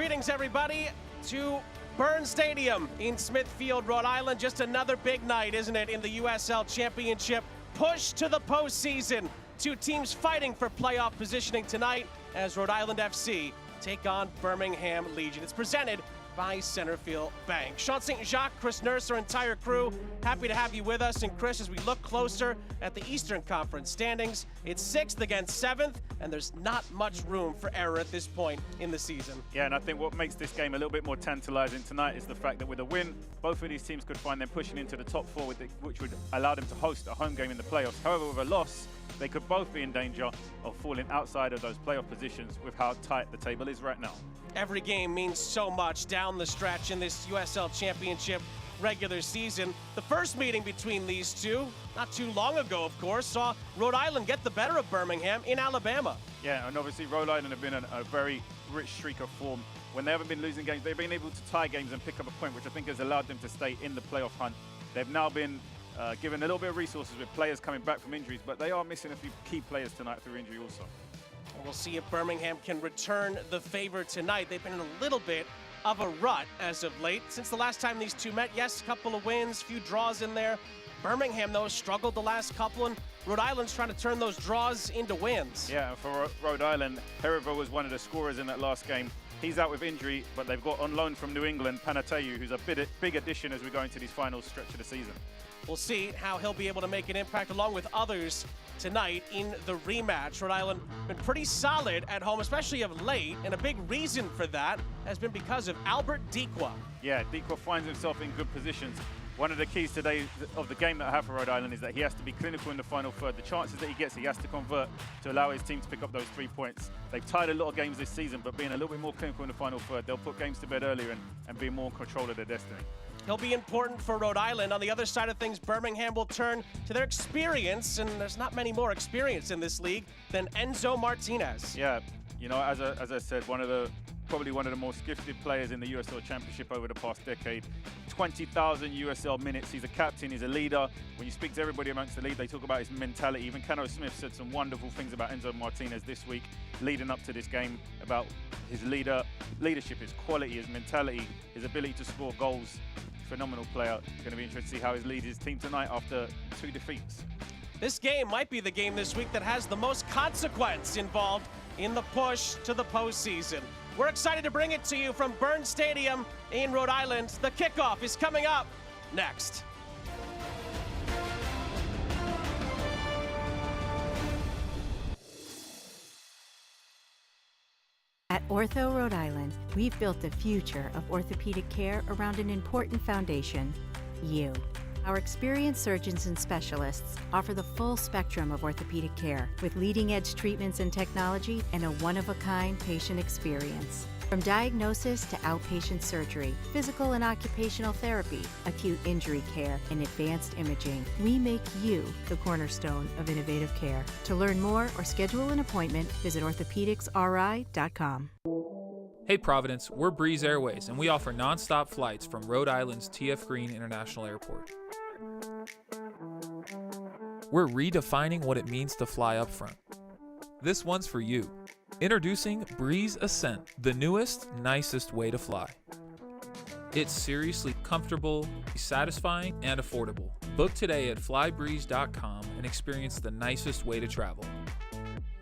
Greetings, everybody, to Burns Stadium in Smithfield, Rhode Island. Just another big night, isn't it, in the USL Championship. Push to the postseason. Two teams fighting for playoff positioning tonight as Rhode Island FC take on Birmingham Legion. It's presented by Centerfield Bank. Sean St. Jacques, Chris Nurse, our entire crew, happy to have you with us. And Chris, as we look closer at the Eastern Conference standings, it's 6th against 7th, and there's not much room for error at this point in the season. Yeah, and I think what makes this game a little bit more tantalizing tonight is the fact that with a win, both of these teams could find them pushing into the top 4, which would allow them to host a home game in the playoffs. However, with a loss, they could both be in danger of falling outside of those playoff positions with how tight the table is right now. Every game means so much down the stretch in this USL Championship regular season. The first meeting between these two, not too long ago, of course, saw Rhode Island get the better of Birmingham in Alabama. Yeah, and obviously Rhode Island have been a very rich streak of form. When they haven't been losing games, they've been able to tie games and pick up a point, which I think has allowed them to stay in the playoff hunt. They've now been given a little bit of resources with players coming back from injuries, but they are missing a few key players tonight through injury also. We'll see if Birmingham can return the favor tonight. They've been in a little bit of a rut as of late. Since the last time these two met, yes, a couple of wins, few draws in there. Birmingham, though, struggled the last couple, and Rhode Island's trying to turn those draws into wins. Yeah, for Rhode Island, Herrera was one of the scorers in that last game. He's out with injury, but they've got on loan from New England, Panatayu, who's a big addition as we go into these final stretch of the season. We'll see how he'll be able to make an impact along with others tonight in the rematch. Rhode Island been pretty solid at home, especially of late, and a big reason for that has been because of Albert Dikwa. Yeah, Dikwa finds himself in good positions. One of the keys today of the game that I have for Rhode Island is that he has to be clinical in the final third. The chances that he gets, he has to convert to allow his team to pick up those 3 points. They've tied a lot of games this season, but being a little bit more clinical in the final third, they'll put games to bed earlier and be more in control of their destiny. He'll be important for Rhode Island. On the other side of things, Birmingham will turn to their experience, and there's not many more experience in this league than Enzo Martinez. Yeah, you know, as I said, probably one of the most gifted players in the USL Championship over the past decade. 20,000 USL minutes. He's a captain, he's a leader. When you speak to everybody amongst the league, they talk about his mentality. Even Cano Smith said some wonderful things about Enzo Martinez this week, leading up to this game, about his leadership, his quality, his mentality, his ability to score goals. Phenomenal player. It's going to be interesting to see how he leads his team tonight after 2 defeats. This game might be the game this week that has the most consequence involved in the push to the postseason. We're excited to bring it to you from Burns Stadium in Rhode Island. The kickoff is coming up next. At Ortho Rhode Island, we've built the future of orthopedic care around an important foundation: you. Our experienced surgeons and specialists offer the full spectrum of orthopedic care with leading-edge treatments and technology and a one-of-a-kind patient experience. From diagnosis to outpatient surgery, physical and occupational therapy, acute injury care, and advanced imaging, we make you the cornerstone of innovative care. To learn more or schedule an appointment, visit orthopedicsri.com. Hey Providence, we're Breeze Airways, and we offer non-stop flights from Rhode Island's T.F. Green International Airport. We're redefining what it means to fly up front. This one's for you. Introducing Breeze Ascent, the newest, nicest way to fly. It's seriously comfortable, satisfying, and affordable. Book today at flybreeze.com and experience the nicest way to travel.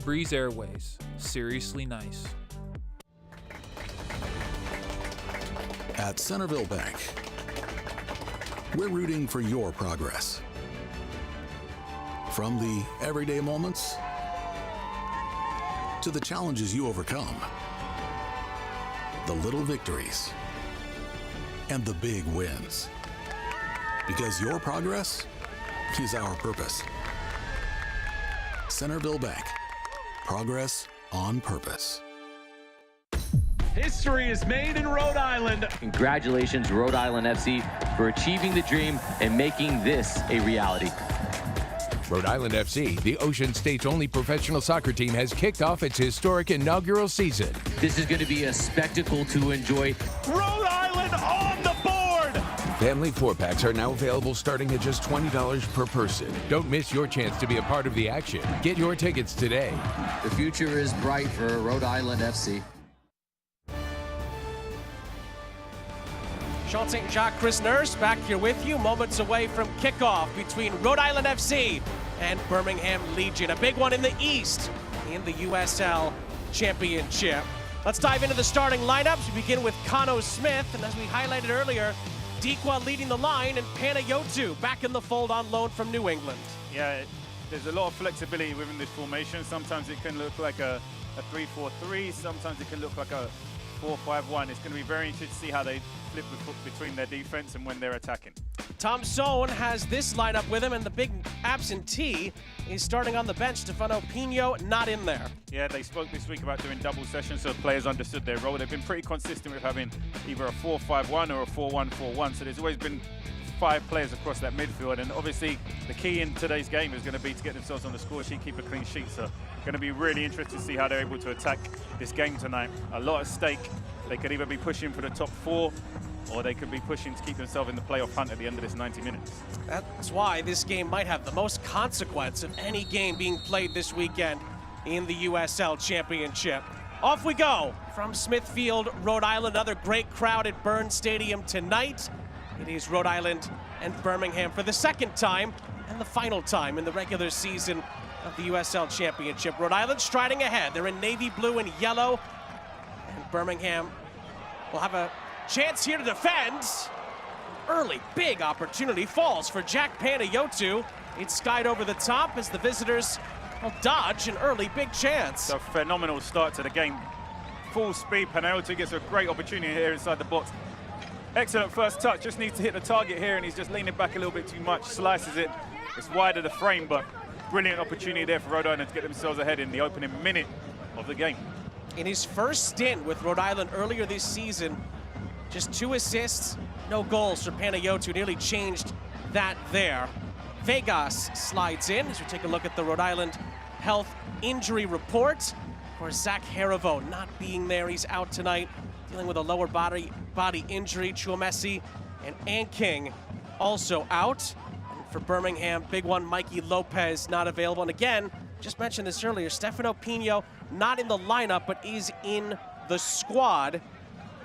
Breeze Airways, seriously nice. At Centerville Bank, we're rooting for your progress. From the everyday moments to the challenges you overcome, the little victories, and the big wins. Because your progress is our purpose. Centerville Bank, progress on purpose. History is made in Rhode Island. Congratulations, Rhode Island FC, for achieving the dream and making this a reality. Rhode Island FC, the Ocean State's only professional soccer team, has kicked off its historic inaugural season. This is going to be a spectacle to enjoy. Rhode Island on the board! Family 4-packs are now available starting at just $20 per person. Don't miss your chance to be a part of the action. Get your tickets today. The future is bright for Rhode Island FC. Sean St. Jacques, Chris Nurse back here with you, moments away from kickoff between Rhode Island FC and Birmingham Legion. A big one in the East in the USL Championship. Let's dive into the starting lineups. We begin with Kano Smith, and as we highlighted earlier, Dikwa leading the line and Panayotu back in the fold on loan from New England. Yeah, there's a lot of flexibility within this formation. Sometimes it can look like a 3-4-3, sometimes it can look like a 4-5-1. It's going to be very interesting to see how they flip between their defense and when they're attacking. Tom Sohn has this lineup with him, and the big absentee is starting on the bench. Stefano Pino not in there. Yeah, they spoke this week about doing double sessions so players understood their role. They've been pretty consistent with having either a 4-5-1 or a 4-1-4-1, so there's always been 5 players across that midfield, and obviously the key in today's game is going to be to get themselves on the score sheet, keep a clean sheet. So going to be really interesting to see how they're able to attack this game tonight. A lot at stake. They could either be pushing for the top 4 or they could be pushing to keep themselves in the playoff hunt at the end of this 90 minutes. That's why this game might have the most consequence of any game being played this weekend in the USL Championship. Off we go from Smithfield, Rhode Island. Another great crowd at Burns Stadium tonight. It is Rhode Island and Birmingham for the second time and the final time in the regular season of the USL Championship. Rhode Island striding ahead. They're in navy blue and yellow. And Birmingham will have a chance here to defend. Early, big opportunity falls for Jack Panayotu. It's skied over the top as the visitors will dodge an early big chance. A phenomenal start to the game. Full speed, Panayotu gets a great opportunity here inside the box. Excellent first touch, just needs to hit the target here, and he's just leaning back a little bit too much, slices it. It's wide of the frame, but brilliant opportunity there for Rhode Island to get themselves ahead in the opening minute of the game. In his first stint with Rhode Island earlier this season, just 2 assists, no goals for Panayotu. Nearly changed that there. Vegas slides in as we take a look at the Rhode Island health injury report. Of course, Zach Harivo not being there. He's out tonight, dealing with a lower body injury. Chuamesi and Anking also out. And for Birmingham, big one, Mikey Lopez not available. And again, just mentioned this earlier, Stefano Pino not in the lineup, but is in the squad.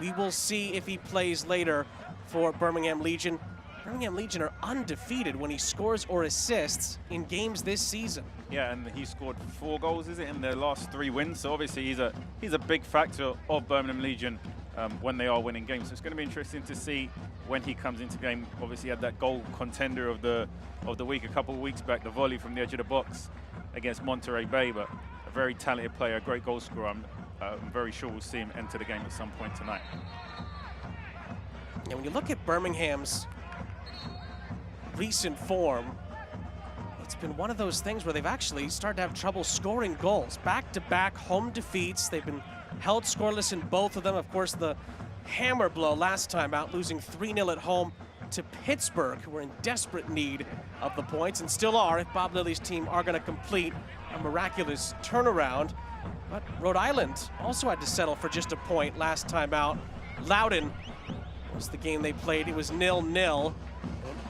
We will see if he plays later for Birmingham Legion. Birmingham Legion are undefeated when he scores or assists in games this season. Yeah, and he scored 4 goals, is it, in their last 3 wins. So obviously he's a big factor of Birmingham Legion when they are winning games. So it's going to be interesting to see when he comes into game. Obviously, he had that goal contender of the week a couple of weeks back, the volley from the edge of the box against Monterey Bay, but a very talented player, a great goal scorer. I'm very sure we'll see him enter the game at some point tonight. And when you look at Birmingham's recent form, it's been one of those things where they've actually started to have trouble scoring goals. Back-to-back home defeats. They've been held scoreless in both of them. Of course, the hammer blow last time out, losing 3-0 at home to Pittsburgh, who were in desperate need of the points and still are if Bob Lilly's team are going to complete a miraculous turnaround. But Rhode Island also had to settle for just a point last time out. Loudon was the game they played. It was 0-0.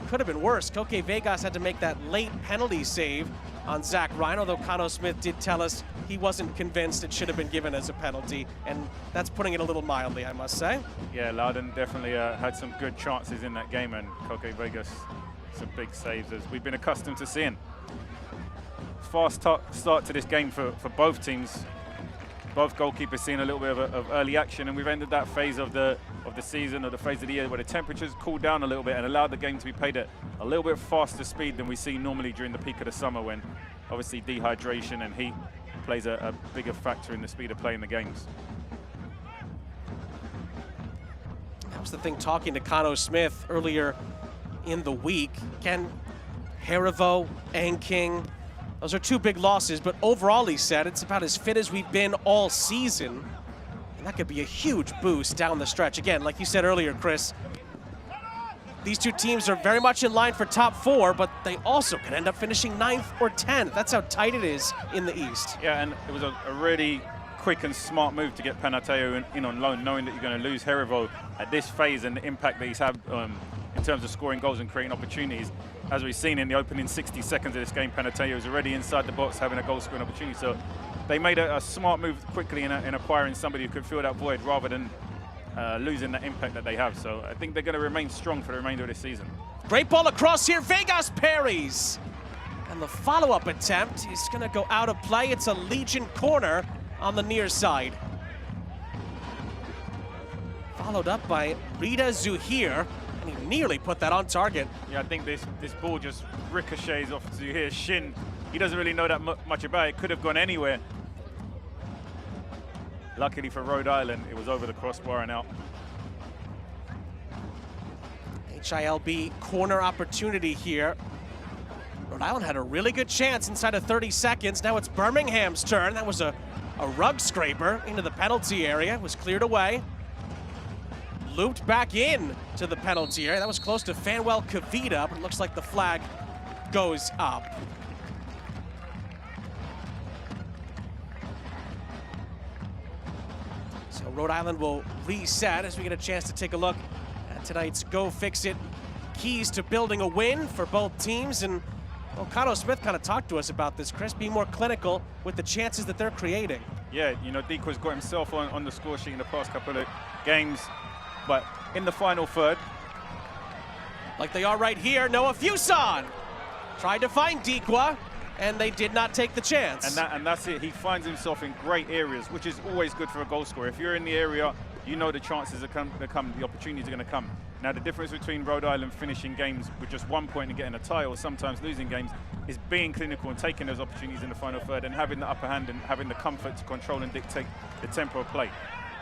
Could have been worse. Koke Vegas had to make that late penalty save on Zach Ryan, although Kano Smith did tell us he wasn't convinced it should have been given as a penalty, and that's putting it a little mildly, I must say. Yeah, Loudon definitely had some good chances in that game, and Koke Vegas some big saves, as we've been accustomed to seeing. Fast start to this game for both teams. Both goalkeepers seeing a little bit of early action, and we've ended that phase of the season, or the phase of the year, where the temperatures cooled down a little bit and allowed the game to be played at a little bit faster speed than we see normally during the peak of the summer, when obviously dehydration and heat plays a bigger factor in the speed of playing the games. That was the thing, talking to Kano Smith earlier in the week. Ken Harivo, Anking, those are 2 big losses, but overall, he said, it's about as fit as we've been all season. And that could be a huge boost down the stretch. Again, like you said earlier, Chris, these 2 teams are very much in line for top 4, but they also could end up finishing 9th or 10th. That's how tight it is in the East. Yeah, and it was a really quick and smart move to get Panateo in on loan, knowing that you're going to lose Harivo at this phase and the impact that he's had in terms of scoring goals and creating opportunities. As we've seen in the opening 60 seconds of this game, Panateo is already inside the box having a goal-scoring opportunity. So they made a smart move quickly in acquiring somebody who could fill that void rather than losing that impact that they have. So I think they're going to remain strong for the remainder of this season. Great ball across here. Vegas parries. And the follow-up attempt is going to go out of play. It's a Legion corner on the near side. Followed up by Rida Zuhair, and he nearly put that on target. Yeah, I think this ball just ricochets off Zuhair's shin. He doesn't really know that much about it. Could have gone anywhere. Luckily for Rhode Island, it was over the crossbar and out. HILB corner opportunity here. Rhode Island had a really good chance inside of 30 seconds. Now it's Birmingham's turn. That was a rug scraper into the penalty area. It was cleared away. Looped back in to the penalty area. That was close to Fanwell Kavita, but it looks like the flag goes up. So Rhode Island will reset as we get a chance to take a look at tonight's Go Fix It keys to building a win for both teams. And well, Cano Smith kind of talked to us about this, Chris, being more clinical with the chances that they're creating. Yeah, you know, Decoy's got himself on the score sheet in the past couple of games. But in the final third, like they are right here, Noah Fuson tried to find Dequa, and they did not take the chance. And that's it. He finds himself in great areas, which is always good for a goal scorer. If you're in the area, you know the chances are going to come, the opportunities are going to come. Now, the difference between Rhode Island finishing games with just 1 point and getting a tie, or sometimes losing games, is being clinical and taking those opportunities in the final third and having the upper hand and having the comfort to control and dictate the tempo of play.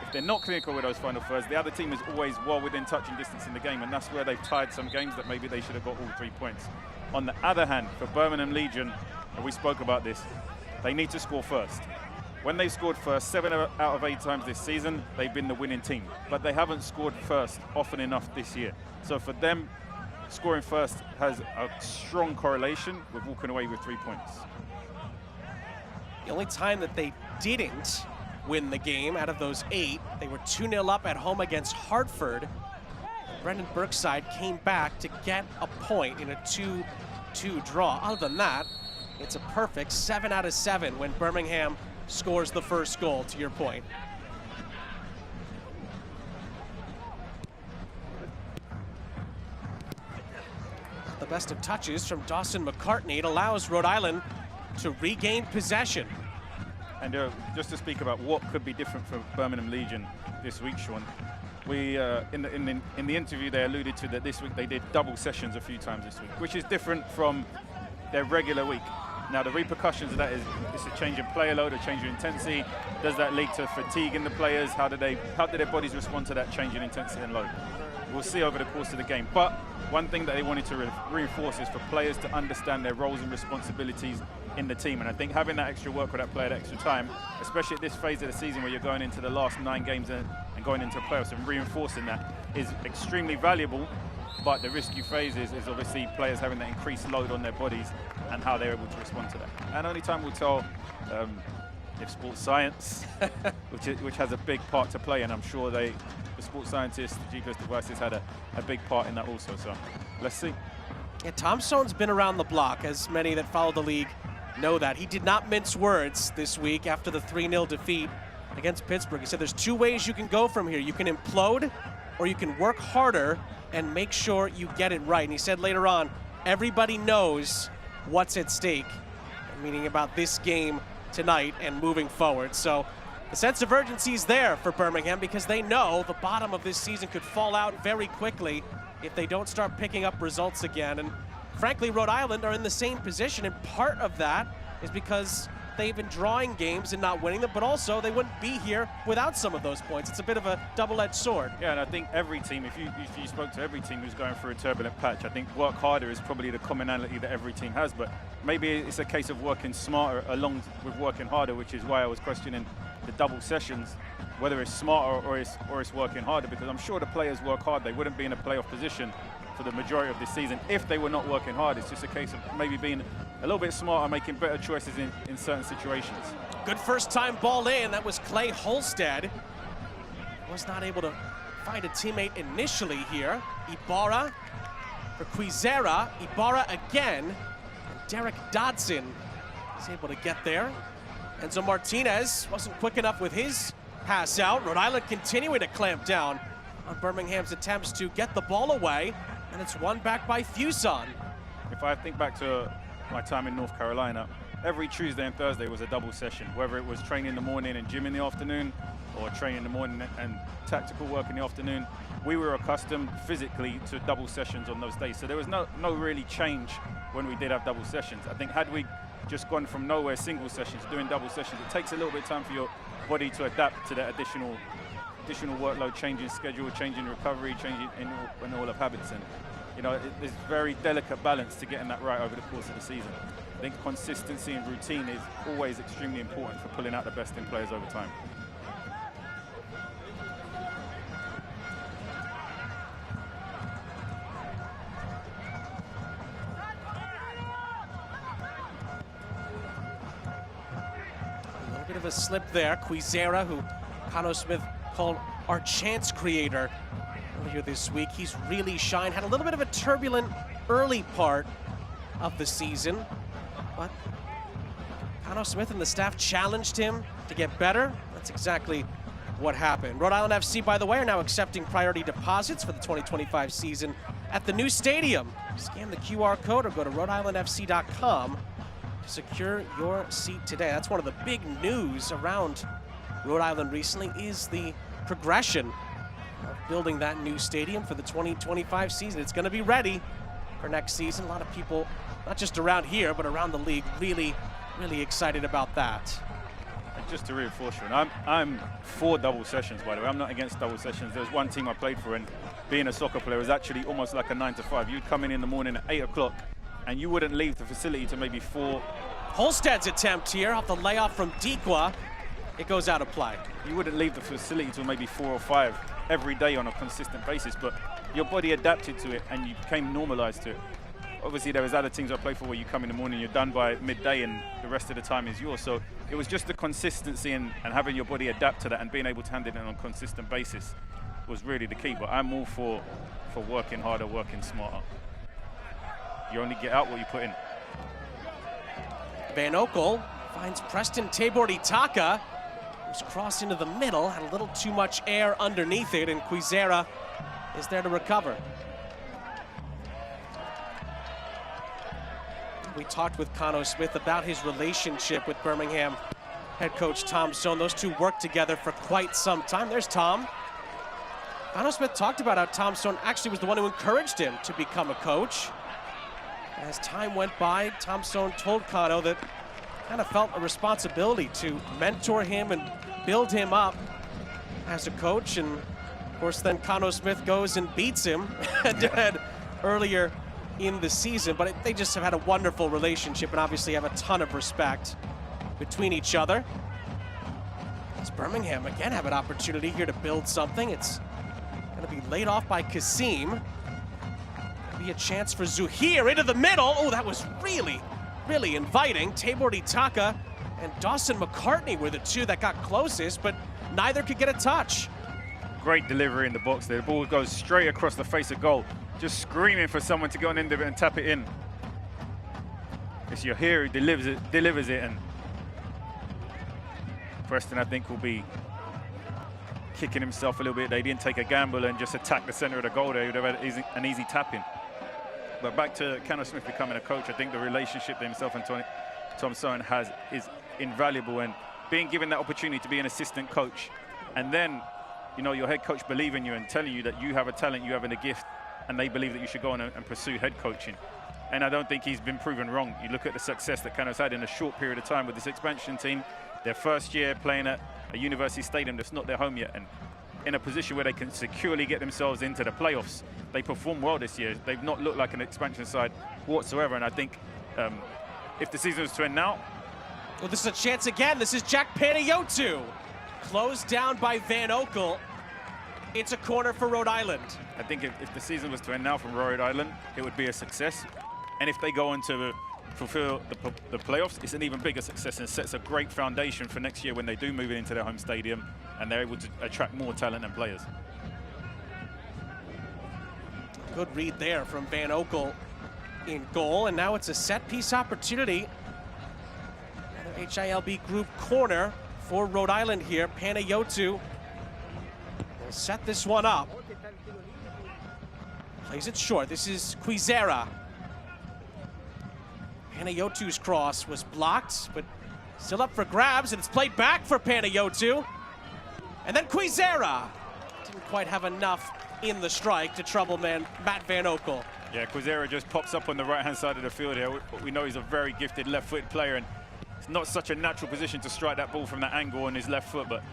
If they're not clinical with those final thirds, the other team is always well within touching distance in the game, and that's where they've tied some games that maybe they should have got all 3 points. On the other hand, for Birmingham Legion, and we spoke about this, they need to score first. When they've scored first, 7 out of 8 times this season, they've been the winning team. But they haven't scored first often enough this year. So for them, scoring first has a strong correlation with walking away with 3 points. The only time that they didn't win the game out of those 8, they were 2-0 up at home against Hartford. Brendan Burkside came back to get a point in a 2-2 draw. Other than that, it's a perfect 7 out of 7 when Birmingham scores the first goal, to your point. The best of touches from Dawson McCartney. It allows Rhode Island to regain possession. And just to speak about what could be different for Birmingham Legion this week, Sean, we in the interview they alluded to that this week they did double sessions a few times this week, which is different from their regular week. Now, the repercussions of that is it's a change in player load, a change in intensity. Does that lead to fatigue in the players? How do their bodies respond to that change in intensity and load? We'll see over the course of the game. But one thing that they wanted to reinforce is for players to understand their roles and responsibilities in the team. And I think having that extra work with that player, that extra time, especially at this phase of the season where you're going into the last 9 games and going into the playoffs and reinforcing that, is extremely valuable. But the risk you face is obviously players having that increased load on their bodies and how they're able to respond to that. And only time will tell if sports science, which has a big part to play, and I'm sure the sports scientists, the GPS devices had a big part in that also. So let's see. Yeah, Tom Stone's been around the block, as many that follow the league know that. He did not mince words this week after the 3-0 defeat against Pittsburgh. He said there's 2 ways you can go from here. You can implode, or you can work harder and make sure you get it right. And he said later on, everybody knows what's at stake, meaning about this game tonight and moving forward. So the sense of urgency is there for Birmingham because they know the bottom of this season could fall out very quickly if they don't start picking up results again. And frankly, Rhode Island are in the same position, and part of that is because they've been drawing games and not winning them, but also they wouldn't be here without some of those points. It's a bit of a double-edged sword. Yeah, and I think every team, if you spoke to every team who's going through a turbulent patch, I think work harder is probably the commonality that every team has, but maybe it's a case of working smarter along with working harder, which is why I was questioning the double sessions, whether it's smarter or it's working harder, because I'm sure the players work hard. They wouldn't be in a playoff position for the majority of this season if they were not working hard. It's just a case of maybe being a little bit smarter, making better choices in certain situations. Good first time ball in. That was Clay Holstead. Was not able to find a teammate initially here. Ibarra for Quizera. Ibarra again. And Derek Dodson is able to get there. Enzo Martinez wasn't quick enough with his pass out. Rhode Island continuing to clamp down on Birmingham's attempts to get the ball away, and it's won back by Fuson. If I think back to my time in North Carolina, every Tuesday and Thursday was a double session, whether it was training in the morning and gym in the afternoon, or training in the morning and tactical work in the afternoon. We were accustomed physically to double sessions on those days, so there was no really change when we did have double sessions. I think had we just gone from nowhere single sessions doing double sessions, it takes a little bit of time for your body to adapt to that additional workload, changing schedule, changing recovery, changing in all of habits. And you know, there's very delicate balance to getting that right over the course of the season. I think consistency and routine is always extremely important for pulling out the best in players over time. Bit of a slip there. Quizera, who Cano Smith called our chance creator earlier this week. He's really shined. Had a little bit of a turbulent early part of the season, but Cano Smith and the staff challenged him to get better. That's exactly what happened. Rhode Island FC, by the way, are now accepting priority deposits for the 2025 season at the new stadium. Scan the QR code or go to rhodeislandfc.com. Secure your seat today. That's one of the big news around Rhode Island recently, is the progression of building that new stadium for the 2025 season. It's going to be ready for next season. A lot of people, not just around here, but around the league, really excited about that. And just to reinforce you, and I'm for double sessions, by the way. I'm not against double sessions. There's one team I played for, and being a soccer player is actually almost like a 9 to 5. You'd come in the morning at 8 o'clock, and you wouldn't leave the facility to maybe 4. Holstead's attempt here off the layoff from Dikwa. It goes out of play. You wouldn't leave the facility till maybe 4 or 5 every day on a consistent basis, but your body adapted to it and you became normalized to it. Obviously, there was other teams I played for where you come in the morning, you're done by midday, and the rest of the time is yours. So it was just the consistency and having your body adapt to that and being able to handle it on a consistent basis was really the key. But I'm all for working harder, working smarter. You only get out what you put in. Van Oekel finds Preston Tabor-Itaka, who's crossed into the middle, had a little too much air underneath it, and Quizera is there to recover. We talked with Cano Smith about his relationship with Birmingham head coach Tom Stone. Those two worked together for quite some time. There's Tom. Cano Smith talked about how Tom Stone actually was the one who encouraged him to become a coach. As time went by, Tom Stone told Cano that kind of felt a responsibility to mentor him and build him up as a coach. And of course, then Cano Smith goes and beats him head-to-head earlier in the season. But they just have had a wonderful relationship and obviously have a ton of respect between each other. As Birmingham again have an opportunity here to build something. It's going to be laid off by Kasim. Be a chance for Zuhir into the middle. Oh, that was really inviting. Tabor-Itaka and Dawson McCartney were the two that got closest, but neither could get a touch. Great delivery in the box there. The ball goes straight across the face of goal. Just screaming for someone to go on end of it and tap it in. It's Zuhir who delivers it, and Preston, I think, will be kicking himself a little bit. They didn't take a gamble and just attack the center of the goal there. He would have had an easy tap in. But back to Cano Smith becoming a coach, I think the relationship that himself and Tom Stone has is invaluable, and being given that opportunity to be an assistant coach, and then, you know, your head coach believe in you and telling you that you have a talent, you have a gift, and they believe that you should go on and pursue head coaching. And I don't think he's been proven wrong. You look at the success that Cano's had in a short period of time with this expansion team, their first year playing at a university stadium that's not their home yet, and in a position where they can securely get themselves into the playoffs. They perform well this year. They've not looked like an expansion side whatsoever, and I think if the season was to end now... Well, this is a chance again. This is Jack Panayotu. Closed down by Van Oekel. It's a corner for Rhode Island. I think if the season was to end now from Rhode Island, it would be a success. And if they go on to fulfill the playoffs, it's an even bigger success and sets a great foundation for next year when they do move into their home stadium and they're able to attract more talent and players. Good read there from Van Oekel in goal, and now it's a set-piece opportunity. Another HILB group corner for Rhode Island here. Panayotou will set this one up. Plays it short. This is Quizera. Panayotou's cross was blocked, but still up for grabs, and it's played back for Panayotou. And then Quizera didn't quite have enough in the strike to trouble Matt Van Oekel. Yeah, Quizera just pops up on the right-hand side of the field here. We know he's a very gifted left-footed player, and it's not such a natural position to strike that ball from that angle on his left foot, but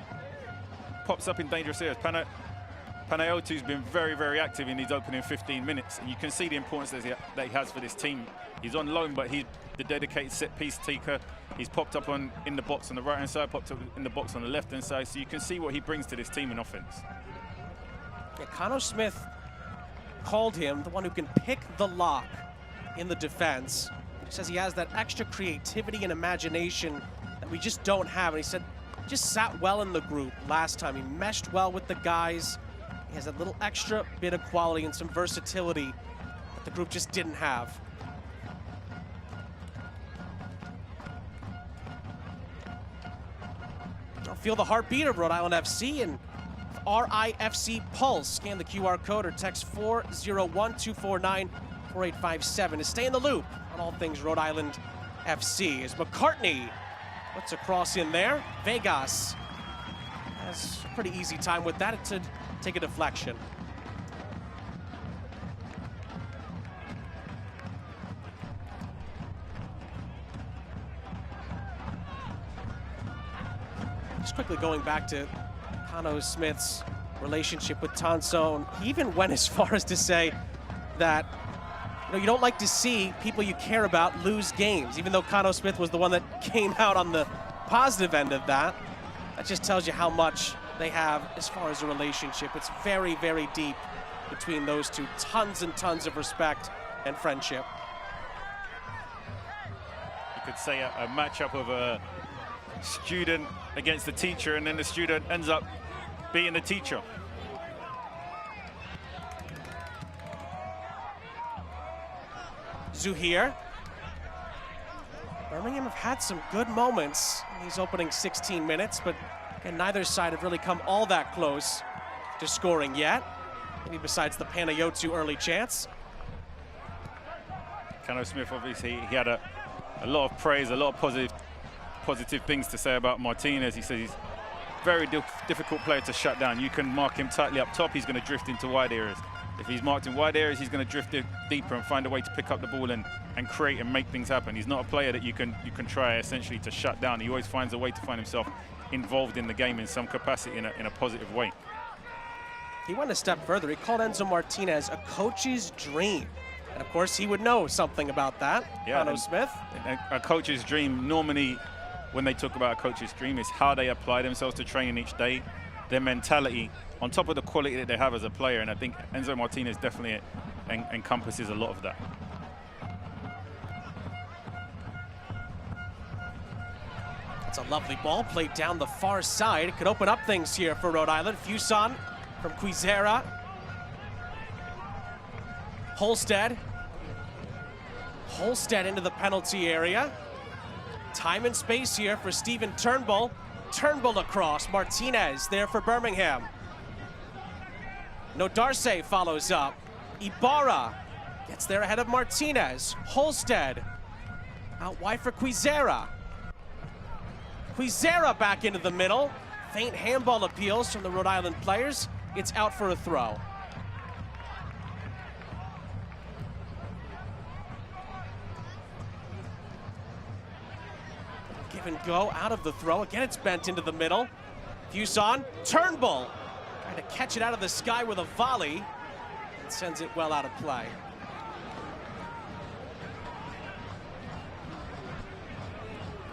pops up in dangerous areas. Panayotou's been very, very active in his opening 15 minutes, and you can see the importance that he has for this team. He's on loan, but he's the dedicated set-piece taker. He's popped up in the box on the right-hand side, popped up in the box on the left-hand side, so you can see what he brings to this team in offense. Yeah, Connor Smith called him the one who can pick the lock in the defense. He says he has that extra creativity and imagination that we just don't have, and he said just sat well in the group last time. He meshed well with the guys. He has a little extra bit of quality and some versatility that the group just didn't have. I'll feel the heartbeat of Rhode Island FC and RIFC Pulse. Scan the QR code or text 401-249-4857 to stay in the loop on all things Rhode Island FC. As McCartney puts a cross in there, Vegas has a pretty easy time with that to take a deflection. Just quickly going back to Connor Smith's relationship with Tonson, he even went as far as to say that you don't like to see people you care about lose games, even though Connor Smith was the one that came out on the positive end of that. That just tells you how much they have as far as a relationship. It's very, very deep between those two. Tons and tons of respect and friendship. You could say a matchup of a student against the teacher, and then the student ends up being the teacher. Zuhir. Birmingham have had some good moments in these opening 16 minutes, but again, neither side have really come all that close to scoring yet. Maybe besides the Panayotou early chance. Connor Smith, obviously, he had a lot of praise, a lot of positive things to say about Martinez. He says he's a very difficult player to shut down. You can mark him tightly up top, he's going to drift into wide areas. If he's marked in wide areas, he's going to drift deeper and find a way to pick up the ball and create and make things happen. He's not a player that you can try essentially to shut down. He always finds a way to find himself involved in the game in some capacity in a positive way. He went a step further. He called Enzo Martinez a coach's dream. And of course, he would know something about that, Connor Smith. A coach's dream, normally when they talk about a coach's dream, is how they apply themselves to training each day, their mentality, on top of the quality that they have as a player. And I think Enzo Martinez definitely encompasses a lot of that. It's a lovely ball played down the far side. It could open up things here for Rhode Island. Fuson from Quizera. Holstead into the penalty area. Time and space here for Stephen Turnbull. Turnbull across. Martinez there for Birmingham. Nodarse follows up. Ibarra gets there ahead of Martinez. Holstead out wide for Quizera. Quizera back into the middle. Faint handball appeals from the Rhode Island players. It's out for a throw. Give and go out of the throw. Again, it's bent into the middle. Fuson, Turnbull trying to catch it out of the sky with a volley. And sends it well out of play.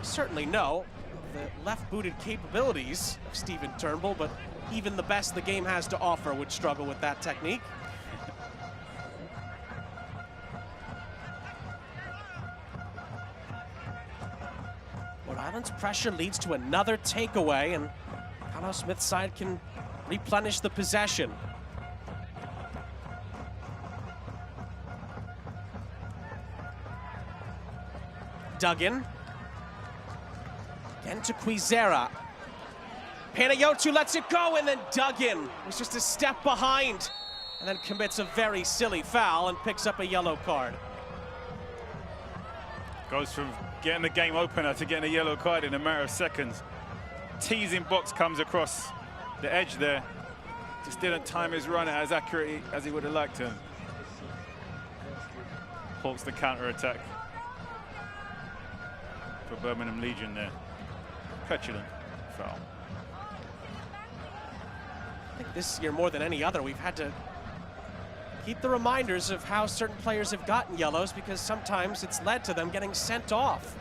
Certainly know the left-booted capabilities of Stephen Turnbull, but even the best the game has to offer would struggle with that technique. Rhode Island's pressure leads to another takeaway, and Connor Smith's side can replenish the possession. Duggan. Again to Quizera. Panayotou lets it go, and then Duggan was just a step behind, and then commits a very silly foul and picks up a yellow card. Goes from getting the game opener to getting a yellow card in a matter of seconds. Teasing box comes across the edge there. Just didn't time his run as accurately as he would have liked to. Halts the counter-attack for Birmingham Legion there. Petulant foul. I think this year more than any other, we've had to keep the reminders of how certain players have gotten yellows, because sometimes it's led to them getting sent off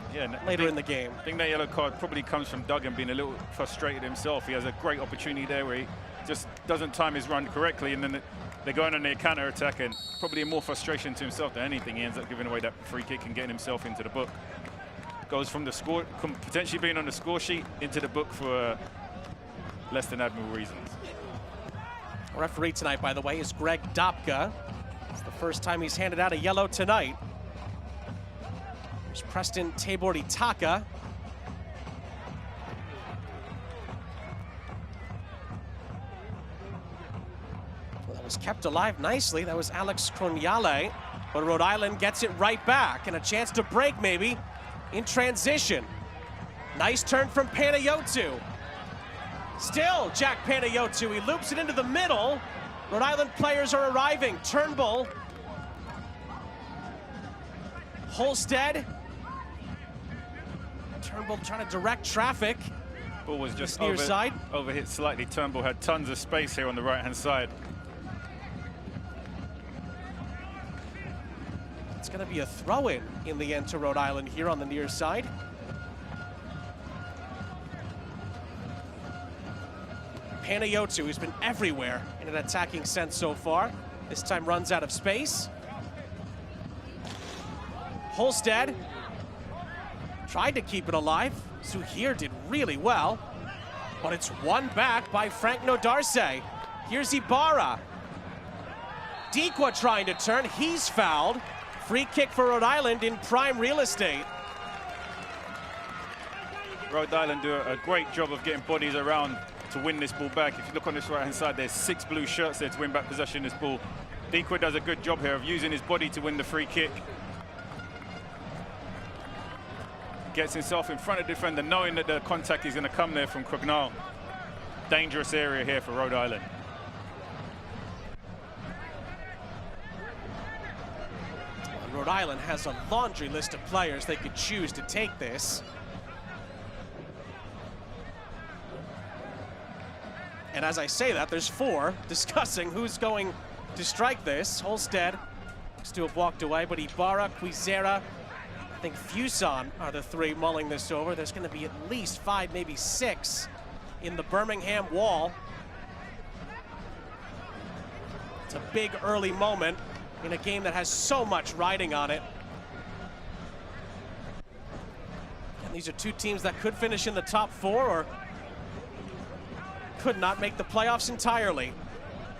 later in the game. I think that yellow card probably comes from Duggan being a little frustrated himself. He has a great opportunity there where he just doesn't time his run correctly, and then they're going on their counter-attack, and probably more frustration to himself than anything. He ends up giving away that free kick and getting himself into the book. Goes from the score, potentially being on the score sheet, into the book for less than admirable reasons. Our referee tonight, by the way, is Greg Dopka. It's the first time he's handed out a yellow tonight. There's Preston Tabor-Itaka. Well, that was kept alive nicely. That was Alex Kronyale. But Rhode Island gets it right back, and a chance to break maybe in transition. Nice turn from Panayotou. Still Jack Panayotou, he loops it into the middle. Rhode Island players are arriving. Turnbull. Holstead. Turnbull trying to direct traffic. Ball was just near side. Overhit slightly. Turnbull had tons of space here on the right-hand side. It's going to be a throw-in the end to Rhode Island here on the near side. Panayotou, who's been everywhere in an attacking sense so far, this time runs out of space. Holstead tried to keep it alive. Suhir did really well, but it's won back by Frank Nodarse. Here's Ibarra. Dikwa trying to turn, he's fouled. Free kick for Rhode Island in prime real estate. Rhode Island do a great job of getting bodies around to win this ball back. If you look on this right-hand side, there's 6 blue shirts there to win back possession of this ball. Dikwa does a good job here of using his body to win the free kick. Gets himself in front of the defender, knowing that the contact is going to come there from Crognall. Dangerous area here for Rhode Island. Rhode Island has a laundry list of players they could choose to take this. And as I say that, there's 4 discussing who's going to strike this. Holstead looks to have walked away, but Ibarra, Quizera, I think Fuson are the 3 mulling this over. There's going to be at least 5, maybe 6 in the Birmingham wall. It's a big early moment in a game that has so much riding on it. And these are 2 teams that could finish in the top 4 or could not make the playoffs entirely.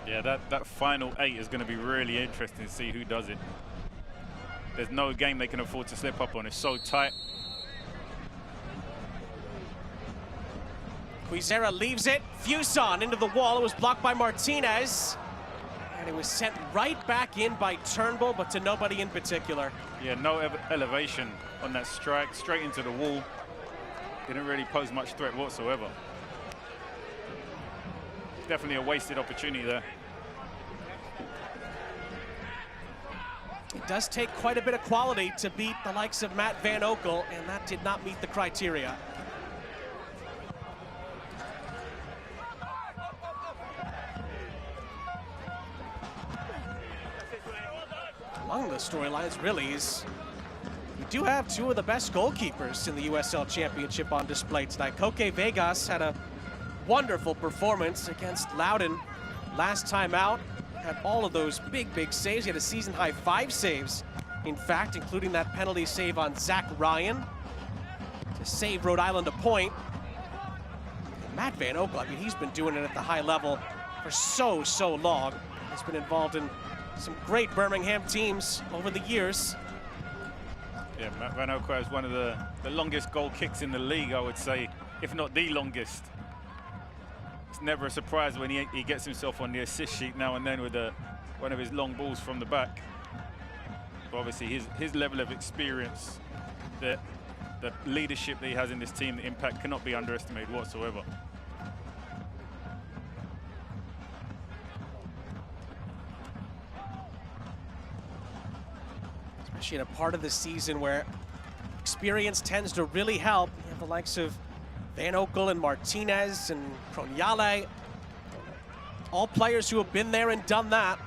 Yeah, that final 8 is going to be really interesting to see who does it. There's no game they can afford to slip up on. It's so tight. Quizera leaves it. Fuson into the wall. It was blocked by Martinez. And it was sent right back in by Turnbull, but to nobody in particular. Yeah, no elevation on that strike. Straight into the wall. Didn't really pose much threat whatsoever. Definitely a wasted opportunity there. It does take quite a bit of quality to beat the likes of Matt Van Oekel, and that did not meet the criteria. Among the storylines really is we do have 2 of the best goalkeepers in the USL Championship on display tonight. Koke Vegas had a wonderful performance against Loudon last time out. Had all of those big saves. He had a season-high 5 saves, in fact, including that penalty save on Zach Ryan to save Rhode Island a point. And Matt Van Oekel, I mean, he's been doing it at the high level for so long. He's been involved in some great Birmingham teams over the years. Yeah, Matt Van Oekel has one of the longest goal kicks in the league, I would say, if not the longest. it's never a surprise when he gets himself on the assist sheet now and then with one of his long balls from the back. But obviously his level of experience, the leadership that he has in this team, the impact cannot be underestimated whatsoever. Especially in a part of the season where experience tends to really help. You have the likes of Van Oekel and Martinez and Kronyale, all players who have been there and done that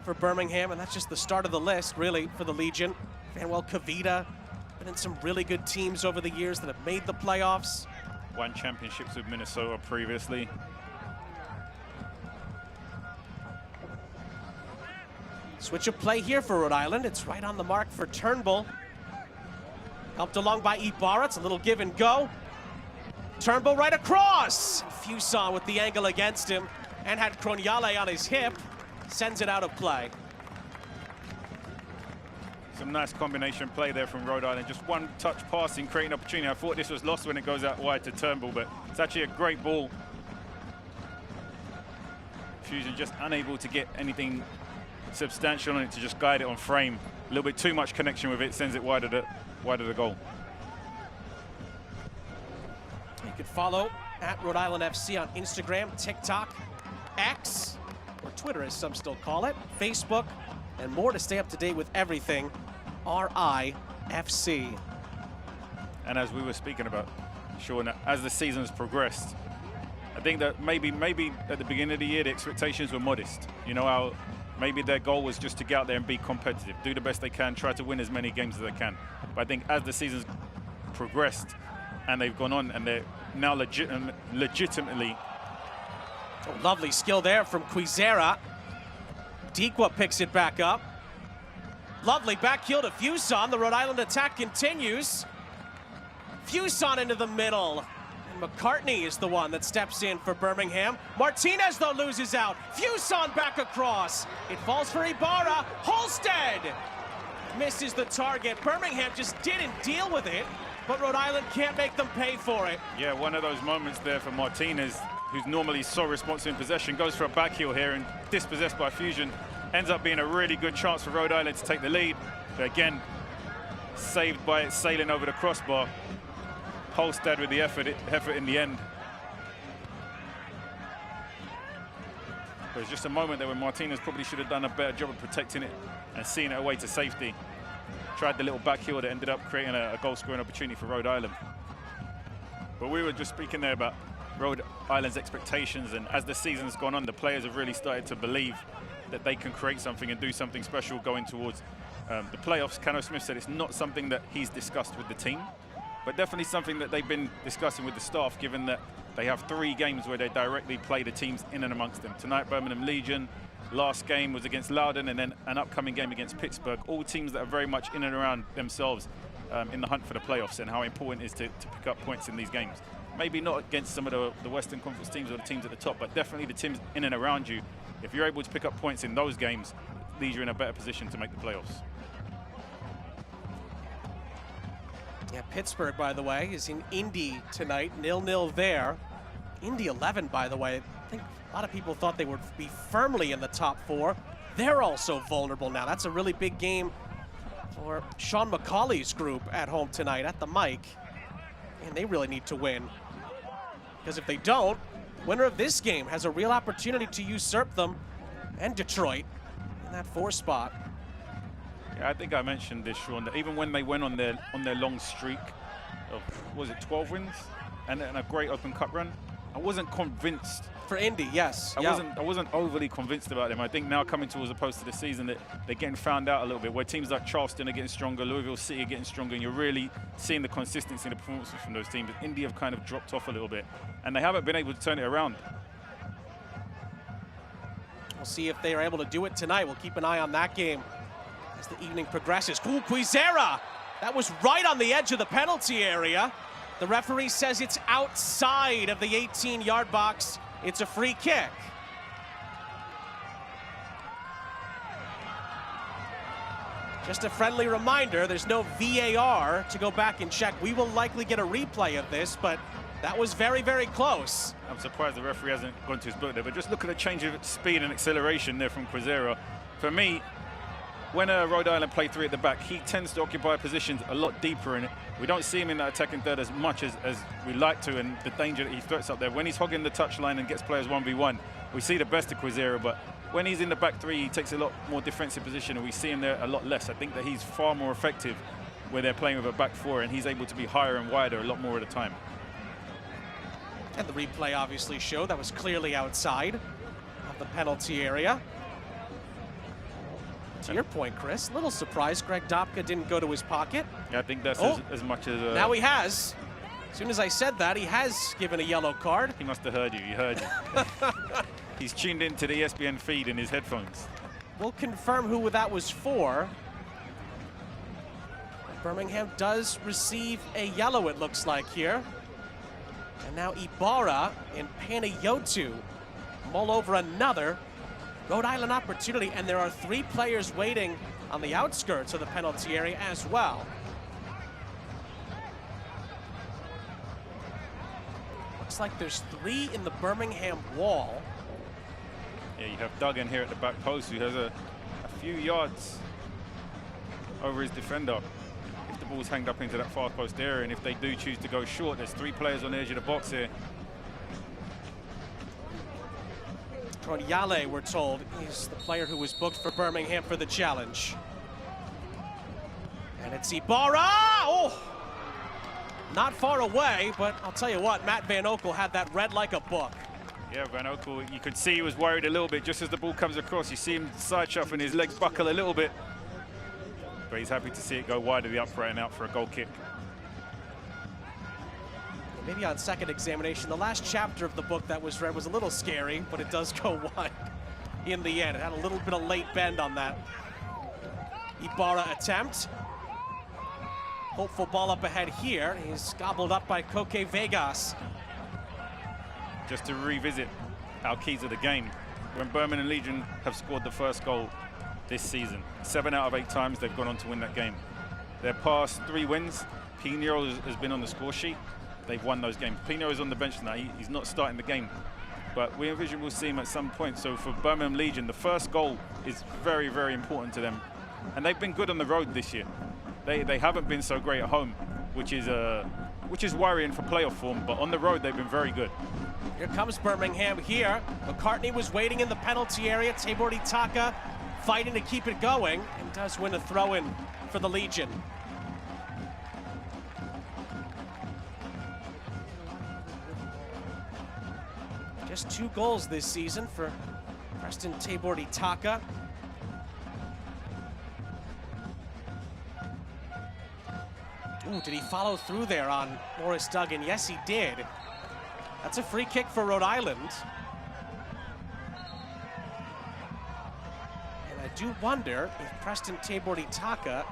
for Birmingham, and that's just the start of the list, really, for the Legion. Fanuel Kavita, been in some really good teams over the years that have made the playoffs. Won championships with Minnesota previously. Switch of play here for Rhode Island. It's right on the mark for Turnbull. Helped along by Ibarra. It's a little give and go. Turnbull right across. Fuson with the angle against him and had Kronyale on his hip. Sends it out of play. Some nice combination play there from Rhode Island. Just one touch passing, creating opportunity. I thought this was lost when it goes out wide to Turnbull, but it's actually a great ball. Fusion just unable to get anything substantial on it to just guide it on frame. A little bit too much connection with it, sends it wide of the goal. You can follow at Rhode Island FC on Instagram, TikTok, X, or Twitter as some still call it, Facebook, and more to stay up to date with everything RIFC. And as we were speaking about, Sean, as the season's progressed, I think that maybe at the beginning of the year the expectations were modest. You know, how maybe their goal was just to get out there and be competitive, do the best they can, try to win as many games as they can. But I think as the season's progressed and they've gone on and they're now legitimately. Oh, lovely skill there from Quizera. Dequa picks it back up. Lovely back heel to Fuson. The Rhode Island attack continues. Fuson into the middle. And McCartney is the one that steps in for Birmingham. Martinez, though, loses out. Fuson back across. It falls for Ibarra. Holstead misses the target. Birmingham just didn't deal with it, but Rhode Island can't make them pay for it. Yeah, one of those moments there for Martinez, who's normally so responsive in possession, goes for a back heel here and dispossessed by Fusion. Ends up being a really good chance for Rhode Island to take the lead. But again, saved by it sailing over the crossbar. Holstead with the effort in the end. But it's just a moment there when Martinez probably should have done a better job of protecting it and seeing it away to safety. Tried the little back heel that ended up creating a goal scoring opportunity for Rhode Island. But we were just speaking there about Rhode Island's expectations, and as the season's gone on, the players have really started to believe that they can create something and do something special going towards the playoffs. Cano Smith said it's not something that he's discussed with the team, but definitely something that they've been discussing with the staff, given that they have 3 games where they directly play the teams in and amongst them. Tonight, Birmingham Legion. Last game was against Loudon, and then an upcoming game against Pittsburgh. All teams that are very much in and around themselves in the hunt for the playoffs, and how important it is to pick up points in these games. Maybe not against some of the Western Conference teams or the teams at the top, but definitely the teams in and around you. If you're able to pick up points in those games, it leaves you in a better position to make the playoffs. Yeah, Pittsburgh, by the way, is in Indy tonight, 0-0 there. Indy 11, by the way. I think a lot of people thought they would be firmly in the top 4. They're also vulnerable now. That's a really big game for Sean McCauley's group at home tonight at the mic. And they really need to win. Because if they don't, the winner of this game has a real opportunity to usurp them and Detroit in that 4 spot. Yeah, I think I mentioned this, Sean, that even when they went on their long streak of, was it 12 wins and a great Open Cup run, I wasn't convinced. For Indy, yes. I wasn't overly convinced about them. I think now coming towards the post of the season that they're getting found out a little bit, where teams like Charleston are getting stronger, Louisville City are getting stronger, and you're really seeing the consistency in the performances from those teams. Indy have kind of dropped off a little bit, and they haven't been able to turn it around. We'll see if they are able to do it tonight. We'll keep an eye on that game as the evening progresses. Ooh, Quizera! That was right on the edge of the penalty area. The referee says it's outside of the 18-yard box. It's a free kick. Just a friendly reminder, there's no VAR to go back and check. We will likely get a replay of this, but That was very, very close. I'm surprised the referee hasn't gone to his book there, but just look at the change of speed and acceleration there from Quezera. For me, when Rhode Island play three at the back, he tends to occupy positions a lot deeper in it. We don't see him in that attacking third as much as we like to, and the danger that he threats up there. When he's hogging the touchline and gets players 1v1, we see the best of Quezera, but when he's in the back three, he takes a lot more defensive position, and we see him there a lot less. I think that he's far more effective where they're playing with a back four, and he's able to be higher and wider a lot more at a time. And the replay obviously showed that was clearly outside of the penalty area. To your point, Chris, a little surprised Greg Dopka didn't go to his pocket. Yeah, I think that's as much as... Now he has. As soon as I said that, he has given a yellow card. He must have heard you. He heard you. He's tuned into the ESPN feed in his headphones. We'll confirm who that was for. Birmingham does receive a yellow, it looks like here. And now Ibarra and Panayotu mull over another Rhode Island opportunity, and there are 3 players waiting on the outskirts of the penalty area as well. Looks like there's 3 in the Birmingham wall. Yeah, you have Duggan here at the back post, who has a few yards over his defender if the ball's hanged up into that far post area, and if they do choose to go short, there's 3 players on the edge of the box here. Yale, we're told, is the player who was booked for Birmingham for the challenge. And it's Ibarra! Oh! Not far away, but I'll tell you what, Matt Van Oekel had that read like a book. Yeah, Van Oekel, you could see he was worried a little bit just as the ball comes across. You see him side shuffle and his legs buckle a little bit. But he's happy to see it go wide of the upright and out for a goal kick. Maybe on second examination, the last chapter of the book that was read was a little scary, but it does go wide in the end. It had a little bit of late bend on that Ibarra attempt. Hopeful ball up ahead here. He's gobbled up by Koke Vegas. Just to revisit our keys of the game, when Birmingham Legion have scored the first goal this season, 7 out of 8 times they've gone on to win that game. Their past 3 wins, Pinheiro has been on the score sheet. They've won those games. Pino is on the bench tonight. He's not starting the game, but we envision we'll see him at some point. So for Birmingham Legion, the first goal is very, very important to them, and they've been good on the road this year. They haven't been so great at home, which is worrying for playoff form. But on the road, they've been very good. Here comes Birmingham here. McCartney was waiting in the penalty area. Tabor Itaka fighting to keep it going, and does win a throw-in for the Legion. Just 2 goals this season for Preston Tabor Itaka. Ooh, did he follow through there on Morris Duggan? Yes, he did. That's a free kick for Rhode Island. And I do wonder if Preston Tabor Itaka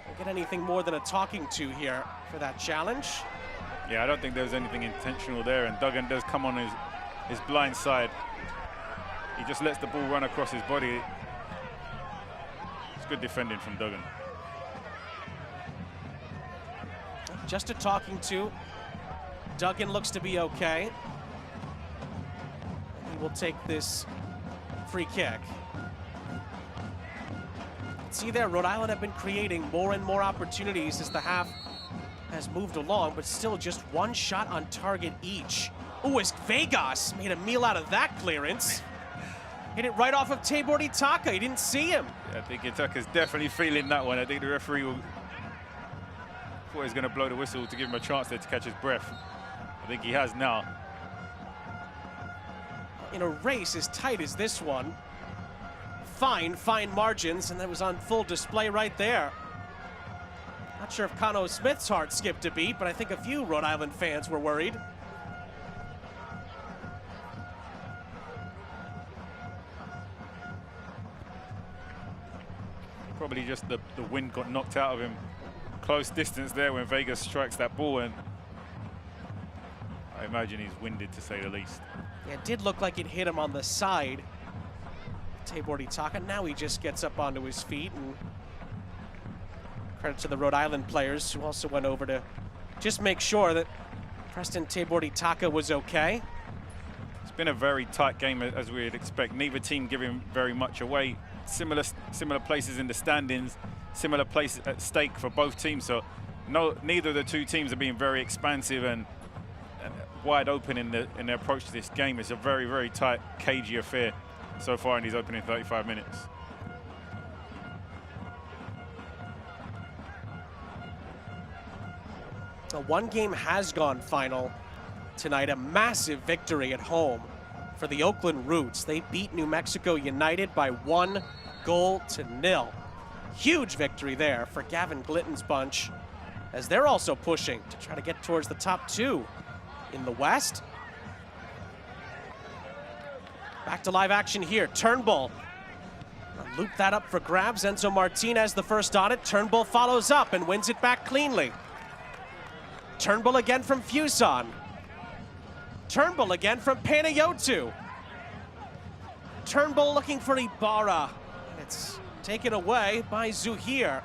will get anything more than a talking to here for that challenge. Yeah, I don't think there was anything intentional there, and Duggan does come on his blind side. He just lets the ball run across his body. It's good defending from Duggan. Just a talking to. Duggan looks to be okay. He will take this free kick. See there, Rhode Island have been creating more and more opportunities as the half has moved along, but still just 1 shot on target each. Ooh, as Vegas made a meal out of that clearance. Hit it right off of Tabor Itaka. He didn't see him. Yeah, I think Itaka's definitely feeling that one. I think the referee thought he was going to blow the whistle to give him a chance there to catch his breath. I think he has now. In a race as tight as this one, fine margins, and that was on full display right there. Not sure if Cano Smith's heart skipped a beat, but I think a few Rhode Island fans were worried. Probably just the wind got knocked out of him. Close distance there when Vegas strikes that ball, and I imagine he's winded to say the least. Yeah, it did look like it hit him on the side. Tabor Itaka, now he just gets up onto his feet, and credit to the Rhode Island players who also went over to just make sure that Preston Tabor-Itaka was okay. It's been a very tight game, as we'd expect. Neither team giving very much away. Similar places in the standings, similar places at stake for both teams. So neither of the two teams are being very expansive and wide open in their approach to this game. It's a very, very tight, cagey affair so far in these opening 35 minutes. So one game has gone final tonight, a massive victory at home for the Oakland Roots. They beat New Mexico United by 1-0. Huge victory there for Gavin Glitton's bunch, as they're also pushing to try to get towards the top 2 in the West. Back to live action here. Turnbull loop that up for grabs. Enzo Martinez the first on it. Turnbull follows up and wins it back cleanly. Turnbull again from Fuson. Turnbull again from Panayotu. Turnbull looking for Ibarra. And it's taken away by Zuhir.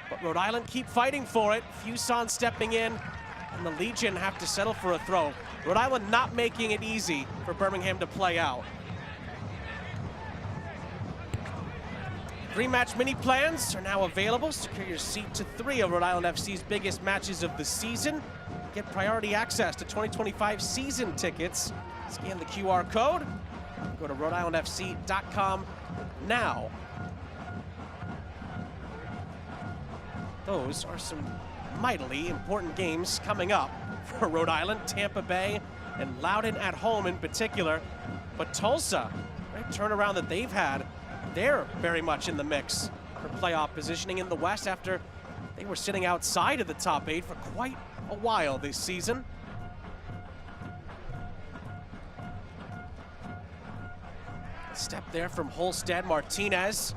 But Rhode Island keep fighting for it. Fuson stepping in, and the Legion have to settle for a throw. Rhode Island not making it easy for Birmingham to play out. Three-match mini plans are now available. Secure your seat to 3 of Rhode Island FC's biggest matches of the season. Get priority access to 2025 season tickets. Scan the QR code. Go to RhodeIslandFC.com now. Those are some mightily important games coming up for Rhode Island, Tampa Bay, and Loudoun at home in particular. But Tulsa, great turnaround that they've had. They're very much in the mix for playoff positioning in the West after they were sitting outside of the top 8 for quite a while this season. Step there from Holstead. Martinez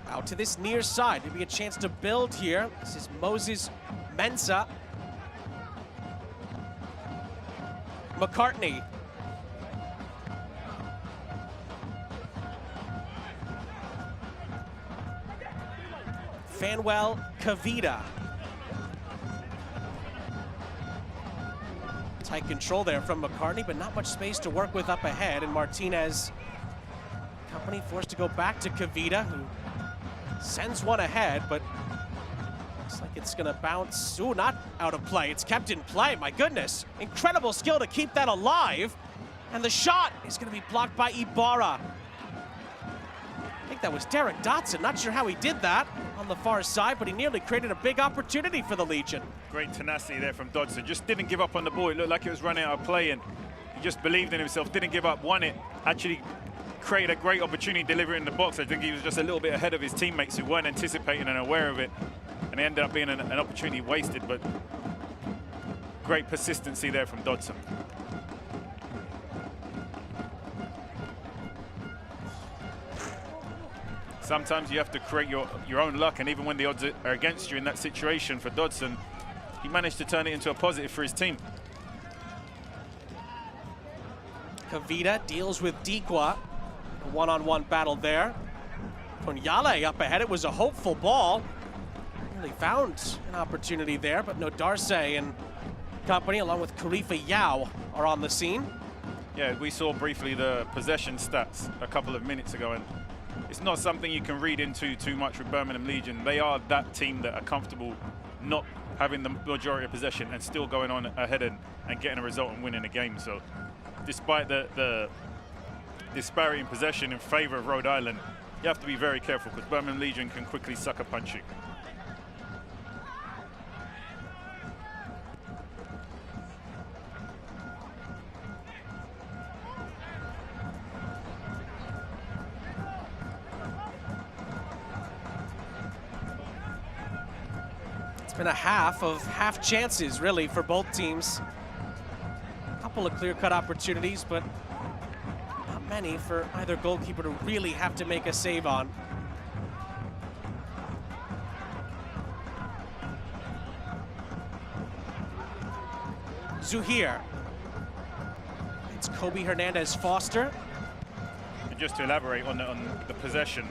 out to this near side. Maybe a chance to build here. This is Moses Mensah. McCartney. Fanwell Kavita. Tight control there from McCartney, but not much space to work with up ahead. And Martinez company forced to go back to Kavita, who sends one ahead, but looks like it's gonna bounce. Ooh, not out of play. It's kept in play, my goodness. Incredible skill to keep that alive. And the shot is gonna be blocked by Ibarra. I think that was Derek Dotson. Not sure how he did that on the far side, but he nearly created a big opportunity for the Legion. Great tenacity there from Dodson. Just didn't give up on the ball. It looked like it was running out of play, and he just believed in himself, didn't give up, won it. Actually created a great opportunity delivering in the box. I think he was just a little bit ahead of his teammates who weren't anticipating and aware of it. And it ended up being an opportunity wasted, but great persistency there from Dodson. Sometimes you have to create your own luck, and even when the odds are against you in that situation for Dodson, he managed to turn it into a positive for his team. Kavita deals with Dikwa. A one-on-one battle there. Punyale up ahead. It was a hopeful ball. Really found an opportunity there, but no, Darce and company, along with Karifa Yao, are on the scene. Yeah, we saw briefly the possession stats a couple of minutes ago, and it's not something you can read into too much with Birmingham Legion. They are that team that are comfortable not having the majority of possession and still going on ahead and getting a result and winning a game. So despite the disparity in possession in favor of Rhode Island, you have to be very careful because Birmingham Legion can quickly sucker punch you. It's been a half of half chances, really, for both teams. A couple of clear-cut opportunities, but not many for either goalkeeper to really have to make a save on. Zuhir. It's Kobe Hernandez-Foster. And just to elaborate on the possession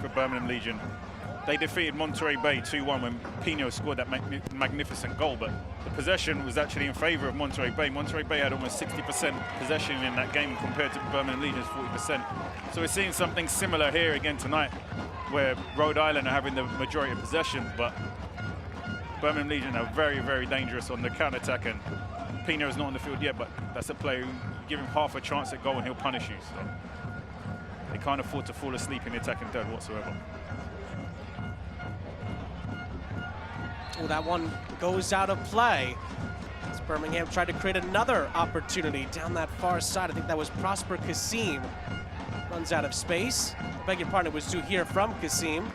for Birmingham Legion, they defeated Monterey Bay 2-1 when Pino scored that magnificent goal, but the possession was actually in favor of Monterey Bay. Monterey Bay had almost 60% possession in that game compared to Birmingham Legion's 40%. So we're seeing something similar here again tonight, where Rhode Island are having the majority of possession, but Birmingham Legion are very, very dangerous on the counter-attack, and Pino is not on the field yet, but that's a player who, give him half a chance at goal and he'll punish you. So they can't afford to fall asleep in the attacking third whatsoever. Oh, that one goes out of play. As Birmingham tried to create another opportunity down that far side. I think that was Prosper Kasim. Runs out of space. I beg your pardon, it was to hear from Kasim.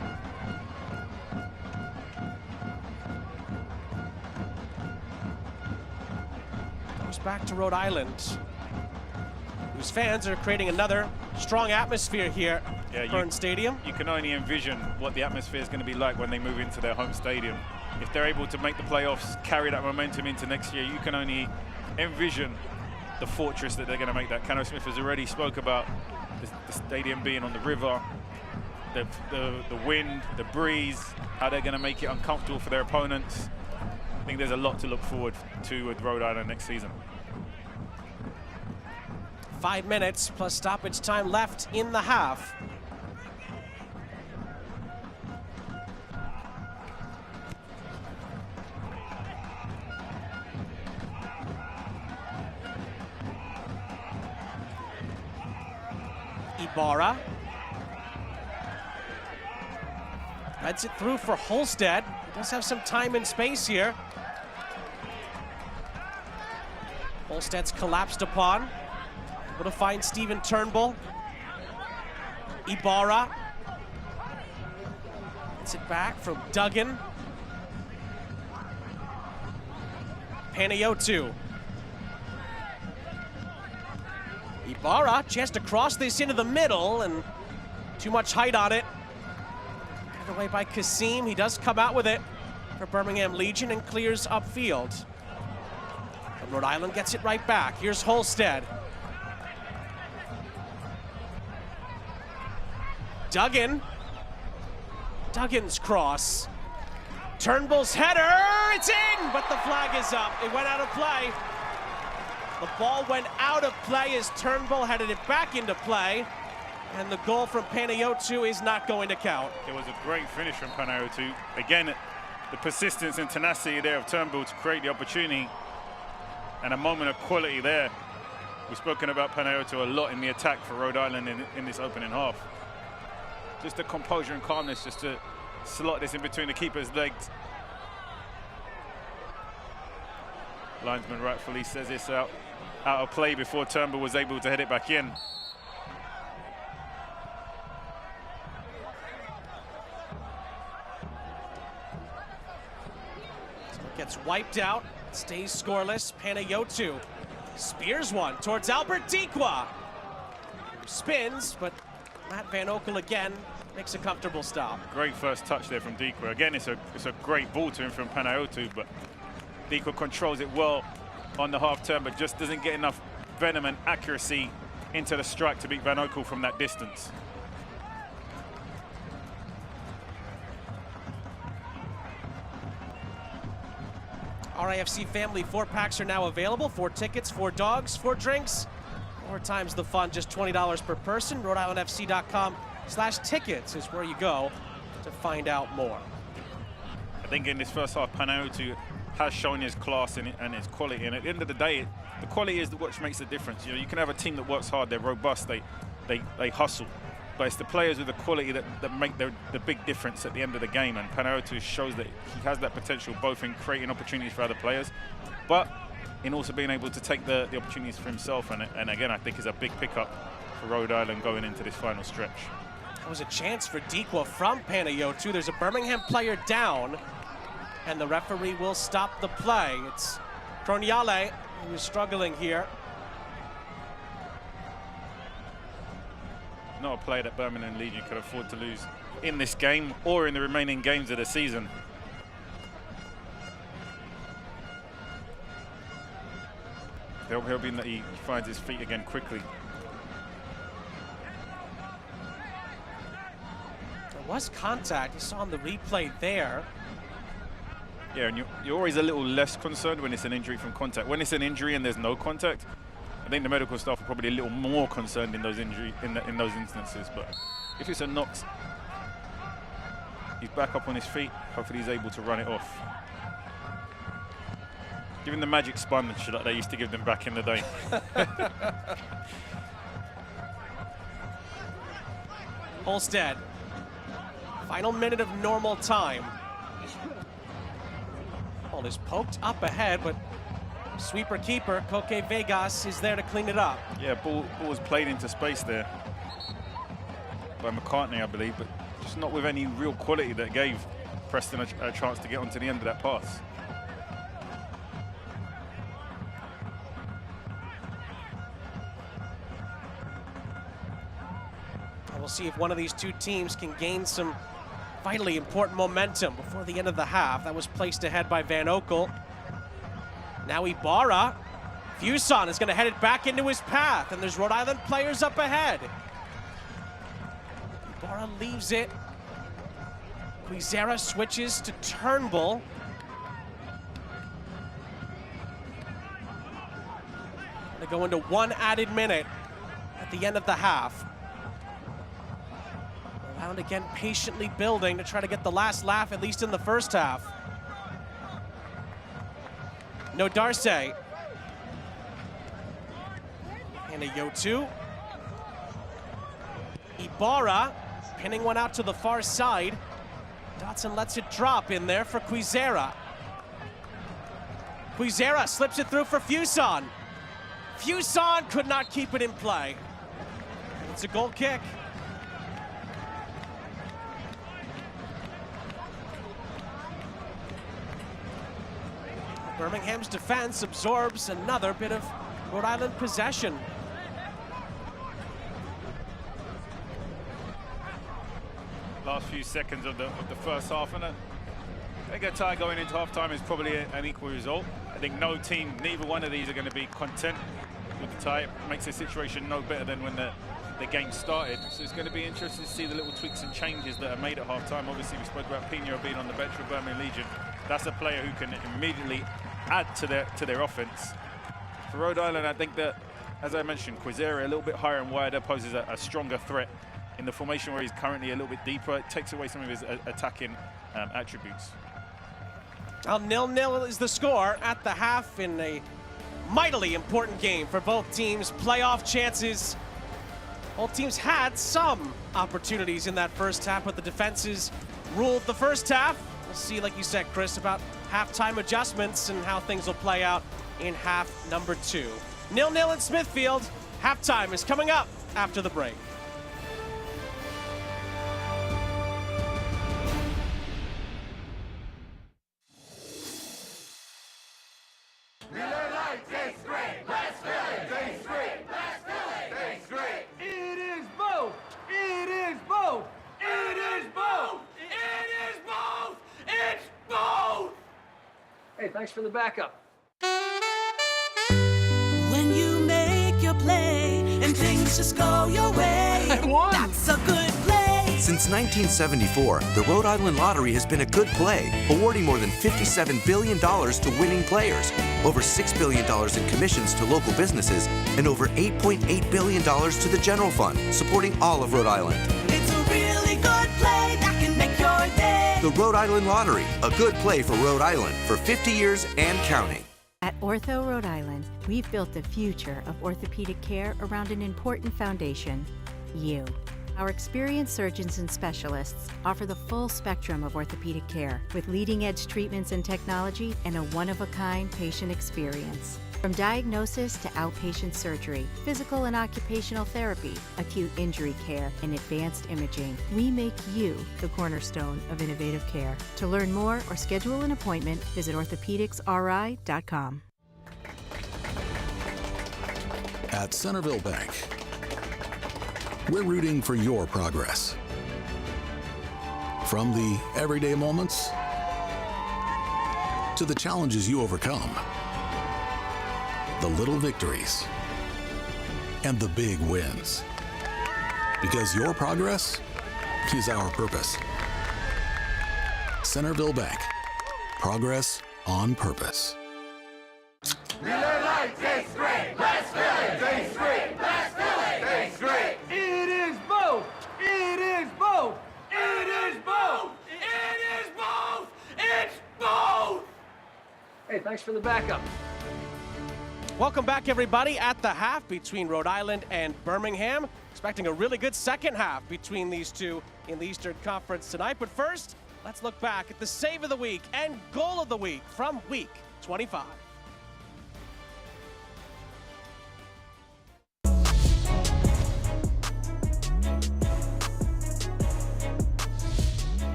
Goes back to Rhode Island, whose fans are creating another strong atmosphere here at Burns Stadium. You can only envision what the atmosphere is going to be like when they move into their home stadium. If they're able to make the playoffs, carry that momentum into next year, you can only envision the fortress that they're going to make that. Cano Smith has already spoke about the stadium being on the river, the wind, the breeze, how they're going to make it uncomfortable for their opponents. I think there's a lot to look forward to with Rhode Island next season. 5 minutes plus stoppage time left in the half. Ibarra heads it through for Holstead. He does have some time and space here. Holstead's collapsed upon. Able to find Stephen Turnbull. Ibarra gets it back from Duggan. Panayotou. Ibarra, chance to cross this into the middle, and too much height on it. Given away by Kasim. He does come out with it for Birmingham Legion and clears upfield. But Rhode Island gets it right back. Here's Holstead. Duggan. Duggan's cross. Turnbull's header, it's in, but the flag is up. It went out of play. The ball went out of play as Turnbull headed it back into play, and the goal from Panayotou is not going to count. It was a great finish from Panayotou. Again, the persistence and tenacity there of Turnbull to create the opportunity, and a moment of quality there. We've spoken about Panayotou a lot in the attack for Rhode Island in this opening half. Just the composure and calmness just to slot this in between the keeper's legs. Linesman rightfully says it's out of play before Turnbull was able to head it back in. So it gets wiped out, stays scoreless. Panayotou spears one towards Albert Dikwa. Spins, but Matt Van Okel again makes a comfortable stop. Great first touch there from Dikwa. Again, it's a great ball to him from Panayotou, but Dikwa controls it well on the half turn, but just doesn't get enough venom and accuracy into the strike to beat Van Okel from that distance. RIFC family 4-packs are now available. 4 tickets, 4 dogs, 4 drinks. 4 times the fun, just $20 per person. RhodeIslandFC.com/tickets is where you go to find out more. I think in this first half, Panayotou has shown his class and his quality, and at the end of the day, the quality is what makes the difference. You know, you can have a team that works hard, they're robust, they hustle, but it's the players with the quality that make the big difference at the end of the game, and Panayotou shows that he has that potential both in creating opportunities for other players, but in also being able to take the opportunities for himself, and again, I think is a big pickup for Rhode Island going into this final stretch. That was a chance for Dikwa from Panayotou. There's a Birmingham player down, and the referee will stop the play. It's Croniale who is struggling here. Not a player that Birmingham Legion could afford to lose in this game or in the remaining games of the season. Hoping that he finds his feet again quickly. was contact. You saw on the replay there. Yeah, and you're always a little less concerned when it's an injury from contact. When it's an injury and there's no contact, I think the medical staff are probably a little more concerned in those in those instances. But if it's a knock, he's back up on his feet. Hopefully he's able to run it off. Give him the magic sponge that they used to give them back in the day. Holstead. Final minute of normal time. Ball is poked up ahead, but sweeper keeper Koke Vegas is there to clean it up. Yeah, ball was played into space there by McCartney, I believe, but just not with any real quality that gave Preston a chance to get onto the end of that pass. We'll see if one of these two teams can gain some vitally important momentum before the end of the half. That was placed ahead by Van Oekel. Now Ibarra. Fuson is going to head it back into his path, and there's Rhode Island players up ahead. Ibarra leaves it. Quizera switches to Turnbull. They go into one added minute at the end of the half. Round again, patiently building to try to get the last laugh, at least in the first half. No Darce. And a Yotu. Ibarra pinning one out to the far side. Dotson lets it drop in there for Quizera. Quizera slips it through for Fuson. Fuson could not keep it in play. It's a goal kick. Birmingham's defense absorbs another bit of Rhode Island possession. Last few seconds of the first half, and they get tired going into halftime is probably an equal result. I think no team, neither one of these are going to be content with the tie. It makes the situation no better than when the game started. So it's going to be interesting to see the little tweaks and changes that are made at halftime. Obviously, we spoke about Pino being on the bench for Birmingham Legion. That's a player who can immediately add to their offense. For Rhode Island, I think that, as I mentioned, Quizera a little bit higher and wider poses a stronger threat in the formation where he's currently a little bit deeper. It takes away some of his attacking attributes. Well, 0-0 is the score at the half in a mightily important game for both teams. Playoff chances. Both teams had some opportunities in that first half, but the defenses ruled the first half. We'll see, like you said, Chris, about halftime adjustments and how things will play out in half number 2. 0-0 in Smithfield. Halftime is coming up after the break. Hey, thanks for the backup. When you make your play and things just go your way, I won! That's a good play. Since 1974, the Rhode Island Lottery has been a good play, awarding more than $57 billion to winning players, over $6 billion in commissions to local businesses, and over $8.8 billion to the general fund, supporting all of Rhode Island. It's a really good play that can make your day. The Rhode Island Lottery, a good play for Rhode Island for 50 years and counting. At Ortho Rhode Island, we've built the future of orthopedic care around an important foundation, you. Our experienced surgeons and specialists offer the full spectrum of orthopedic care with leading-edge treatments and technology and a one-of-a-kind patient experience. From diagnosis to outpatient surgery, physical and occupational therapy, acute injury care, and advanced imaging, we make you the cornerstone of innovative care. To learn more or schedule an appointment, visit orthopedicsri.com. At Centerville Bank, we're rooting for your progress. From the everyday moments to the challenges you overcome, the little victories, and the big wins. Because your progress is our purpose. Centerville Bank. Progress on purpose. Miller Lite tastes great. Let's fill it. Tastes great. Let's fill it. Tastes great. It is both. It is both. It is both. It is both. It's both. Hey, thanks for the backup. Welcome back, everybody, at the half between Rhode Island and Birmingham. Expecting a really good second half between these two in the Eastern Conference tonight. But first, let's look back at the save of the week and goal of the week from week 25.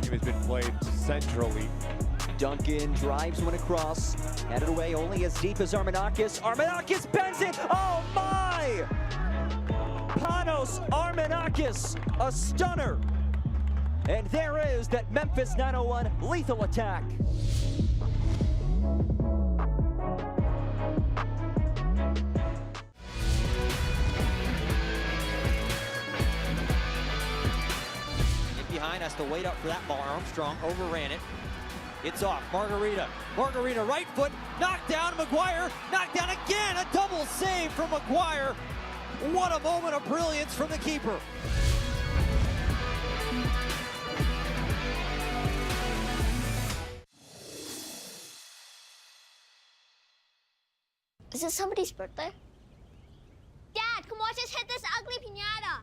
Game has been played centrally. Duncan drives one across, headed away only as deep as Armenakis. Armenakis bends it! Oh my! Panos Armenakis, a stunner! And there is that Memphis 901 lethal attack. In behind, has to wait up for that ball. Armstrong overran it. It's off. Margarita. Margarita, right foot, knocked down. McGuire, knocked down again. A double save from McGuire. What a moment of brilliance from the keeper. Is it somebody's birthday? Dad, come watch us hit this ugly piñata.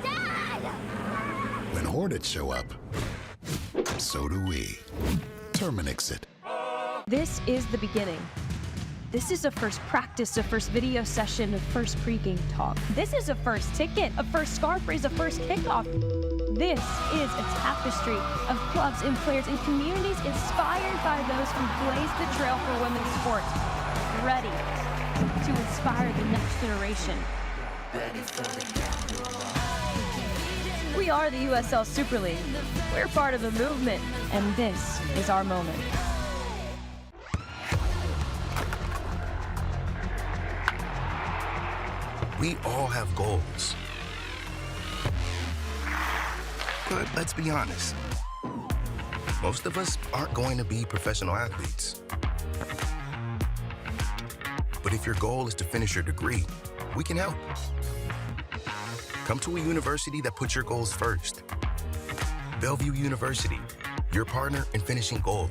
Dad! When Hornets show up, so do we. Terminix it. This is the beginning. This is a first practice, a first video session, a first pregame talk. This is a first ticket, a first scarf raise, a first kickoff. This is a tapestry of clubs and players and communities inspired by those who blazed the trail for women's sports, ready to inspire the next generation. We are the USL Super League. We're part of the movement, and this is our moment. We all have goals. But let's be honest, most of us aren't going to be professional athletes. But if your goal is to finish your degree, we can help. Come to a university that puts your goals first. Bellevue University, your partner in finishing goals.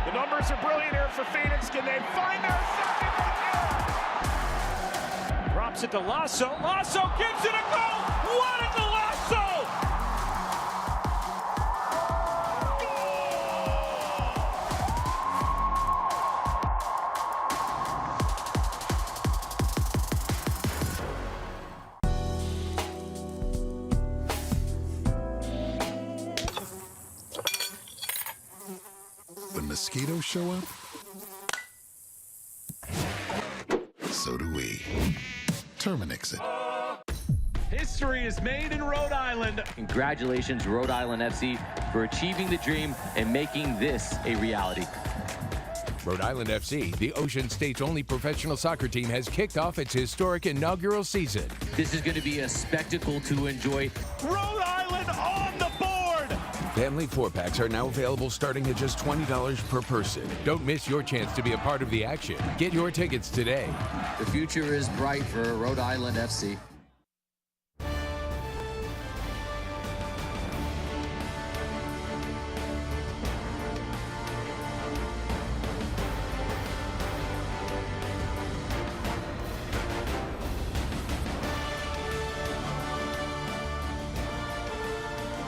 The numbers are brilliant here for Phoenix. Can they find their second right here? Drops it to Lasso. Lasso gives it a go. What is the Lasso? When mosquitoes show up, so do we. Terminix it. History is made in Rhode Island. Congratulations, Rhode Island FC, for achieving the dream and making this a reality. Rhode Island FC, the Ocean State's only professional soccer team, has kicked off its historic inaugural season. This is going to be a spectacle to enjoy. Rhode Island on the board. Family 4-packs are now available starting at just $20 per person. Don't miss your chance to be a part of the action. Get your tickets today. The future is bright for Rhode Island FC.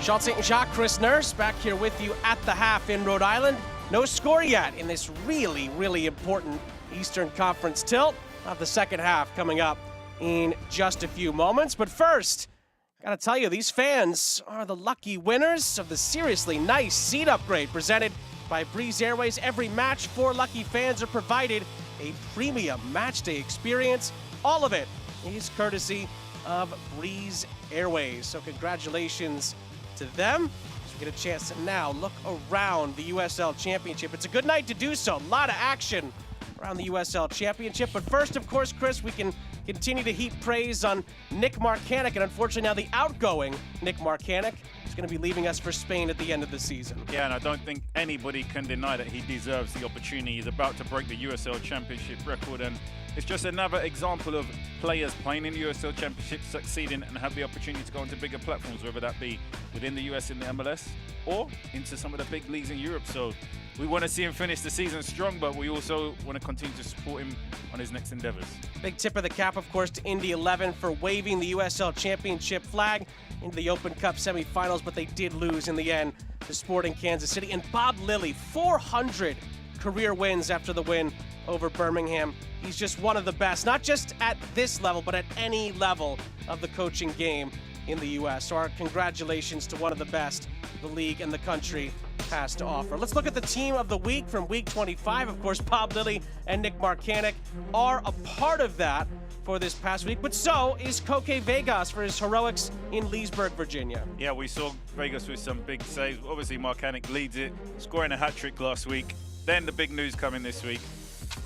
Sean St. Jacques, Chris Nurse, back here with you at the half in Rhode Island. No score yet in this really, really important Eastern Conference tilt. We'll have the second half coming up in just a few moments. But first, gotta tell you, these fans are the lucky winners of the seriously nice seat upgrade presented by Breeze Airways. Every match, 4 lucky fans are provided a premium match day experience. All of it is courtesy of Breeze Airways. So congratulations to them. It's get a chance to now look around the USL Championship. It's a good night to do so. A lot of action around the USL Championship. But first, of course, Chris, we can continue to heap praise on Nick Marcanic, and unfortunately now the outgoing Nick Marcanic is going to be leaving us for Spain at the end of the season. Yeah, and I don't think anybody can deny that he deserves the opportunity. He's about to break the USL Championship record, and it's just another example of players playing in the USL Championship succeeding and have the opportunity to go into bigger platforms, whether that be within the US in the MLS or into some of the big leagues in Europe. So we want to see him finish the season strong, but we also want to continue to support him on his next endeavors. Big tip of the cap, of course, to Indy 11 for waving the USL Championship flag into the Open Cup semifinals, but they did lose in the end to Sporting Kansas City. And Bob Lilly, 400 career wins after the win over Birmingham. He's just one of the best, not just at this level, but at any level of the coaching game in the U.S. So our congratulations to one of the best the league and the country has to offer. Let's look at the team of the week from week 25. Of course, Bob Lilly and Nick Marcanic are a part of that for this past week, but so is Koke Vegas for his heroics in Leesburg, Virginia. Yeah, we saw Vegas with some big saves. Obviously, Marcanic leads it, scoring a hat-trick last week. Then the big news coming this week.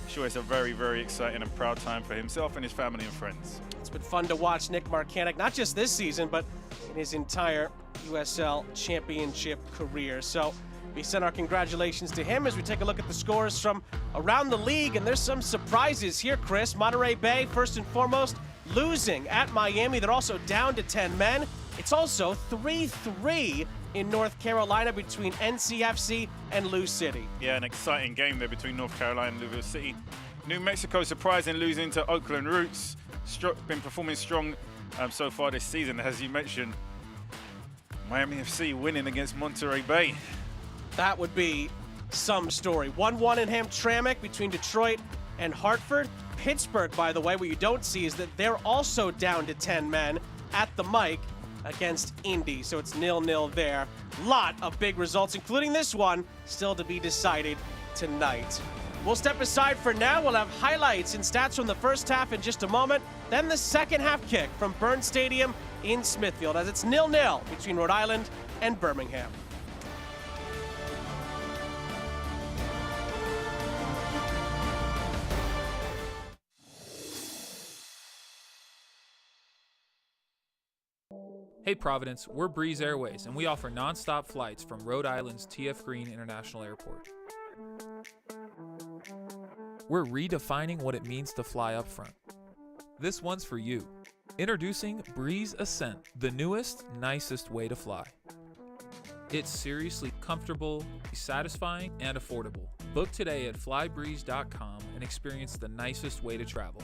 Sure, it's a very, very exciting and proud time for himself and his family and friends. It's been fun to watch Nick Marcanic, not just this season, but in his entire USL Championship career. So we send our congratulations to him as we take a look at the scores from around the league. And there's some surprises here, Chris. Monterey Bay, first and foremost, losing at Miami. They're also down to 10 men. It's also 3-3 in North Carolina between NCFC and Lou City. Yeah, an exciting game there between North Carolina and Louisville City. New Mexico surprising, losing to Oakland Roots. Been performing strong so far this season, as you mentioned. Miami FC winning against Monterey Bay. That would be some story. 1-1 in Hamtramck between Detroit and Hartford. Pittsburgh, by the way, what you don't see is that they're also down to 10 men at the mic against Indy, so it's 0-0 there. Lot of big results, including this one, still to be decided tonight. We'll step aside for now. We'll have highlights and stats from the first half in just a moment. Then the second half kick from Burns Stadium in Smithfield as it's 0-0 between Rhode Island and Birmingham. Hey Providence, we're Breeze Airways, and we offer non-stop flights from Rhode Island's T.F. Green International Airport. We're redefining what it means to fly up front. This one's for you. Introducing Breeze Ascent, the newest, nicest way to fly. It's seriously comfortable, satisfying, and affordable. Book today at flybreeze.com and experience the nicest way to travel.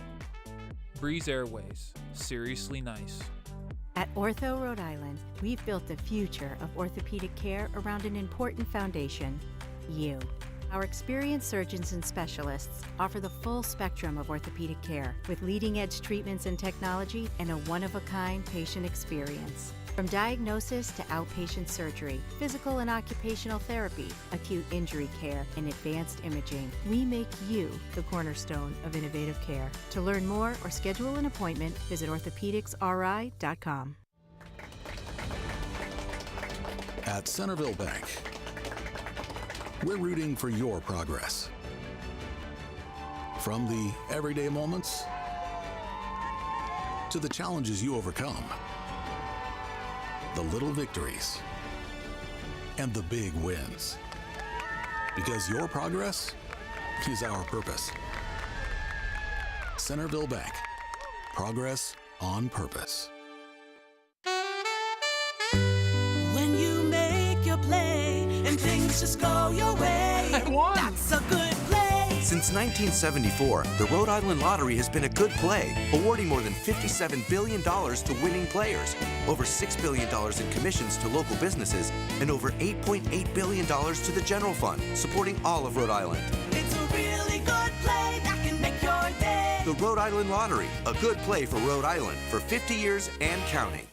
Breeze Airways, seriously nice. At Ortho Rhode Island, we've built the future of orthopedic care around an important foundation, you. Our experienced surgeons and specialists offer the full spectrum of orthopedic care with leading-edge treatments and technology and a one-of-a-kind patient experience. From diagnosis to outpatient surgery, physical and occupational therapy, acute injury care, and advanced imaging, we make you the cornerstone of innovative care. To learn more or schedule an appointment, visit orthopedicsri.com. At Centerville Bank, we're rooting for your progress. From the everyday moments to the challenges you overcome, the little victories, and the big wins. Because your progress is our purpose. Centerville Bank, progress on purpose. When you make your play and things just go your way, that's a good play. Since 1974, the Rhode Island Lottery has been a good play, awarding more than $57 billion to winning players, over $6 billion in commissions to local businesses, and over $8.8 billion to the general fund, supporting all of Rhode Island. It's a really good play that can make your day. The Rhode Island Lottery, a good play for Rhode Island for 50 years and counting.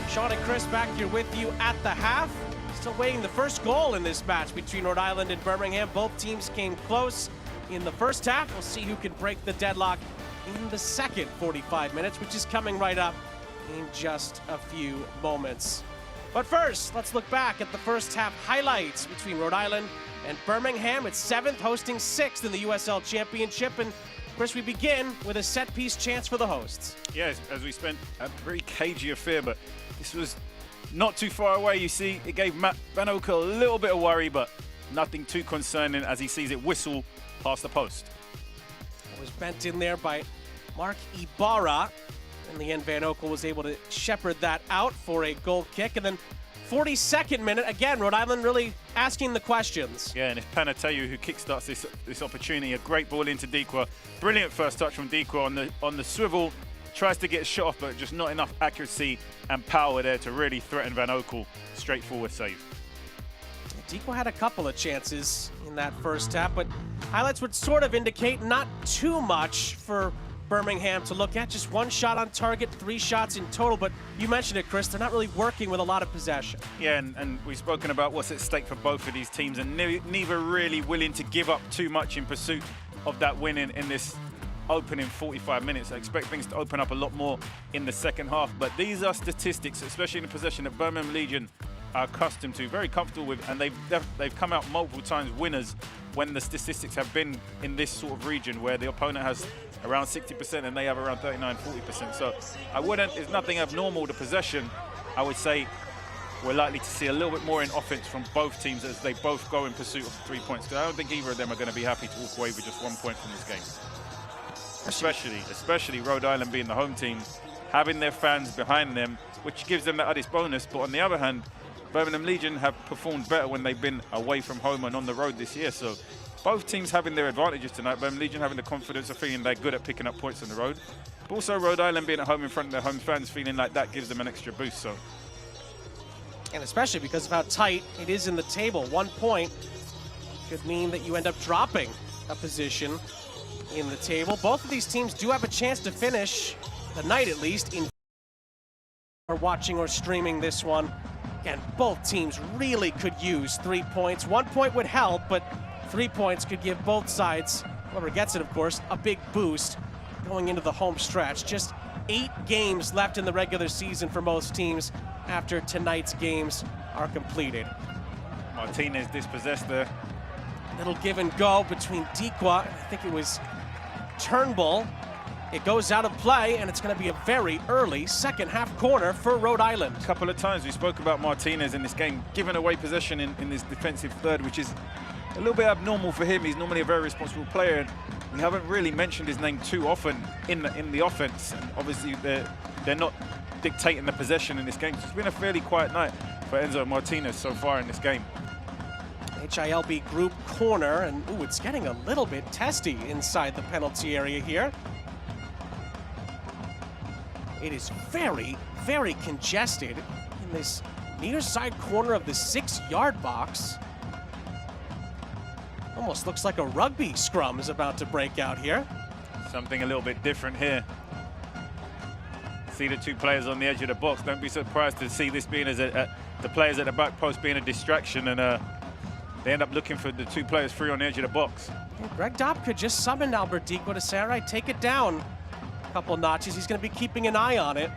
Sean and Chris back here with you at the half. Still waiting the first goal in this match between Rhode Island and Birmingham. Both teams came close in the first half. We'll see who can break the deadlock in the second 45 minutes, which is coming right up in just a few moments. But first, let's look back at the first half highlights between Rhode Island and Birmingham. It's 7th, hosting 6th in the USL Championship. And of course, we begin with a set-piece chance for the hosts. Yes, as we spent a very cagey affair, but this was not too far away. You see, it gave Matt Van Oka a little bit of worry, but nothing too concerning as he sees it whistle past the post. It was bent in there by Mark Ibarra. In the end, Van Oka was able to shepherd that out for a goal kick. And then 42nd minute, again, Rhode Island really asking the questions. Yeah, and it's Panatayu who kickstarts this opportunity. A great ball into Dikwa. Brilliant first touch from Dikwa on the swivel. Tries to get a shot off, but just not enough accuracy and power there to really threaten Van Oka. Straightforward save. Dikwa had a couple of chances in that first half, but highlights would sort of indicate not too much for Birmingham to look at. Just 1 shot on target, 3 shots in total, but you mentioned it, Chris, they're not really working with a lot of possession. Yeah, and we've spoken about what's at stake for both of these teams, and neither really willing to give up too much in pursuit of that win in this opening 45 minutes. I expect things to open up a lot more in the second half, but these are statistics, especially in the possession that Birmingham Legion are accustomed to, very comfortable with, and they've come out multiple times winners when the statistics have been in this sort of region where the opponent has around 60% and they have around 39-40%. So it's nothing abnormal to possession. I would say we're likely to see a little bit more in offense from both teams as they both go in pursuit of 3 points. Because I don't think either of them are going to be happy to walk away with just 1 point from this game. Especially Rhode Island being the home team, having their fans behind them, which gives them that added bonus. But on the other hand, Birmingham Legion have performed better when they've been away from home and on the road this year. So both teams having their advantages tonight. Birmingham Legion having the confidence of feeling they're good at picking up points on the road. But also Rhode Island being at home in front of their home fans, feeling like that gives them an extra boost. So, and especially because of how tight it is in the table. 1 point could mean that you end up dropping a position in the table. Both of these teams do have a chance to finish the night, at least, in or watching or streaming this one. Again, both teams really could use 3 points. 1 point would help, but 3 points could give both sides, whoever gets it, of course, a big boost going into the home stretch. Just 8 games left in the regular season for most teams after tonight's games are completed. Martinez dispossessed there. Little give and go between Dikwa, I think it was Turnbull. It goes out of play, and it's going to be a very early second half corner for Rhode Island. A couple of times we spoke about Martinez in this game, giving away possession in this defensive third, which is a little bit abnormal for him. He's normally a very responsible player, and we haven't really mentioned his name too often in the offense. And obviously, they're not dictating the possession in this game. It's been a fairly quiet night for Enzo Martinez so far in this game. HILB group corner, and ooh, it's getting a little bit testy inside the penalty area here. It is very, very congested in this near side corner of the 6-yard box. Almost looks like a rugby scrum is about to break out here. Something a little bit different here. See the 2 players on the edge of the box. Don't be surprised to see this being as the players at the back post being a distraction, and they end up looking for the 2 players free on the edge of the box. Yeah, Greg Dopp could just summon Albert Dikwa to say, all right, take it down a couple notches. He's going to be keeping an eye on it.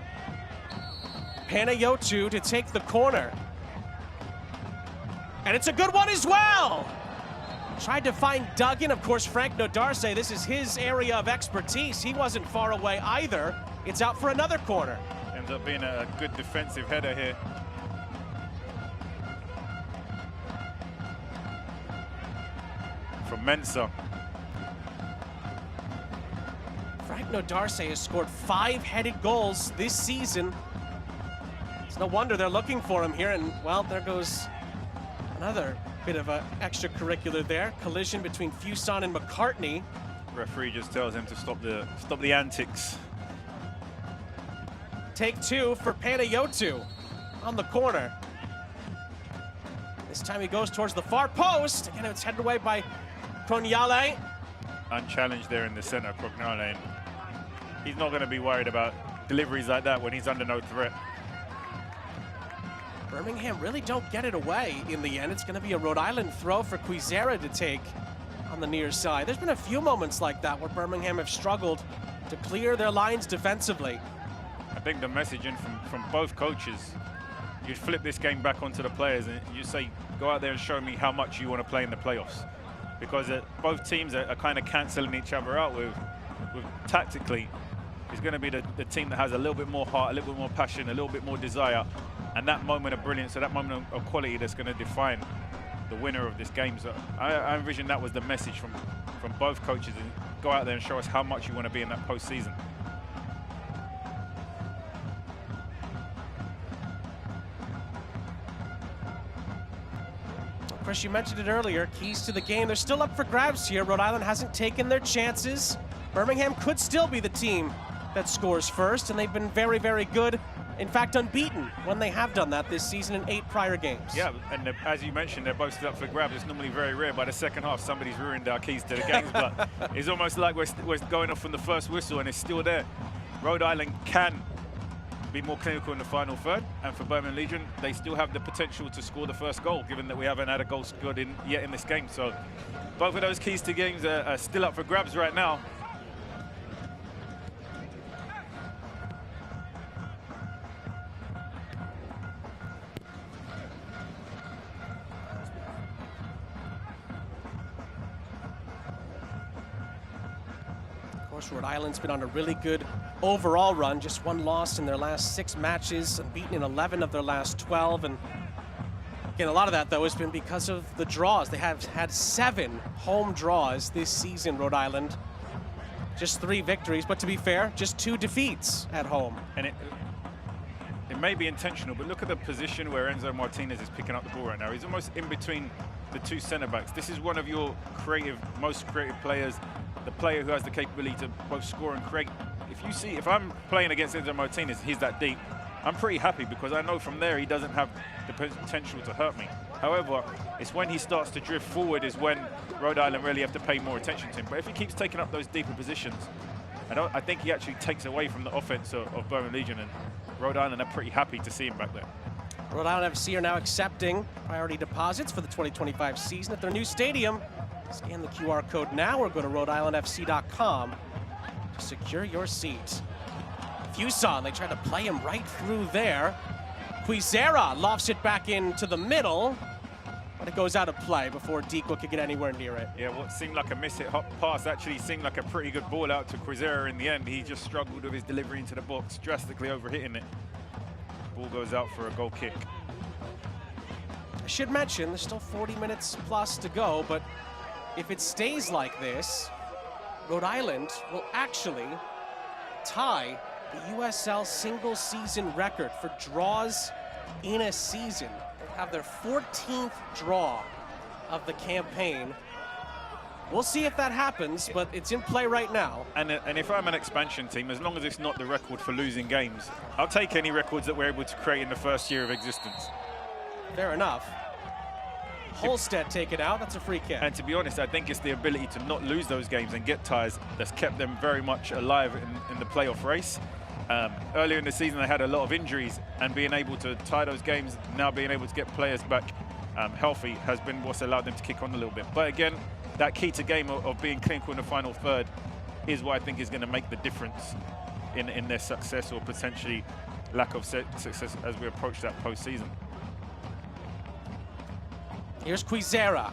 Panayotu to take the corner. And it's a good one as well. Tried to find Duggan. Of course, Frank Nodarse, this is his area of expertise. He wasn't far away either. It's out for another corner. Ends up being a good defensive header here. From Mensah. Frank Nodarse has scored 5 headed goals this season. It's no wonder they're looking for him here, and well, there goes another bit of an extracurricular there. Collision between Fuson and McCartney. Referee just tells him to stop the antics. Take 2 for Panayotu on the corner. This time he goes towards the far post. Again, it's headed away by Croniale. Unchallenged there in the center, Croniale. He's not going to be worried about deliveries like that when he's under no threat. Birmingham really don't get it away in the end. It's going to be a Rhode Island throw for Quizera to take on the near side. There's been a few moments like that where Birmingham have struggled to clear their lines defensively. I think the messaging from both coaches, you'd flip this game back onto the players and you say, go out there and show me how much you want to play in the playoffs. Because both teams are kind of cancelling each other out with tactically. It's going to be the team that has a little bit more heart, a little bit more passion, a little bit more desire, and that moment of brilliance, so that moment of quality that's going to define the winner of this game. So I envision that was the message from both coaches, and go out there and show us how much you want to be in that postseason. Chris, you mentioned it earlier, keys to the game. They're still up for grabs here. Rhode Island hasn't taken their chances. Birmingham could still be the team that scores first, and they've been very, very good. In fact, unbeaten when they have done that this season in 8 prior games. Yeah, and as you mentioned, they're both still up for grabs. It's normally very rare. By the second half, somebody's ruined our keys to the games, but it's almost like we're going off from the first whistle, and it's still there. Rhode Island can be more clinical in the final third, and for Birmingham Legion, they still have the potential to score the first goal, given that we haven't had a goal scored yet in this game. So both of those keys to games are still up for grabs right now. Rhode Island's been on a really good overall run, just 1 loss in their last 6 matches, unbeaten in 11 of their last 12. And again, a lot of that, though, has been because of the draws. They have had 7 home draws this season, Rhode Island. Just 3 victories, but to be fair, just 2 defeats at home. And it may be intentional, but look at the position where Enzo Martinez is picking up the ball right now. He's almost in between the 2 centre-backs. This is one of your most creative players, the player who has the capability to both score and create. If I'm playing against Enzo Martinez, he's that deep, I'm pretty happy because I know from there he doesn't have the potential to hurt me. However, it's when he starts to drift forward is when Rhode Island really have to pay more attention to him. But if he keeps taking up those deeper positions, I think he actually takes away from the offense of Birmingham Legion, and Rhode Island are pretty happy to see him back there. Rhode Island FC are now accepting priority deposits for the 2025 season at their new stadium. Scan the QR code now or go to rhodeislandfc.com to secure your seat. Fuson, they tried to play him right through there. Quizera lofts it back into the middle, but it goes out of play before Deco could get anywhere near it. Yeah, what seemed like a miss-hit pass actually seemed like a pretty good ball out to Quizera in the end. He just struggled with his delivery into the box, drastically overhitting it. Ball goes out for a goal kick. I should mention, there's still 40 minutes plus to go, but if it stays like this, Rhode Island will actually tie the USL single season record for draws in a season. They have their 14th draw of the campaign. We'll see if that happens, but it's in play right now. And if I'm an expansion team, as long as it's not the record for losing games, I'll take any records that we're able to create in the first year of existence. Fair enough. Holstead taken out, that's a free kick. And to be honest, I think it's the ability to not lose those games and get ties that's kept them very much alive in the playoff race. Earlier in the season, they had a lot of injuries, and being able to tie those games, now being able to get players back healthy has been what's allowed them to kick on a little bit. But again, that key to game of being clinical in the final third is what I think is going to make the difference in their success or potentially lack of success as we approach that postseason. Here's Quizera.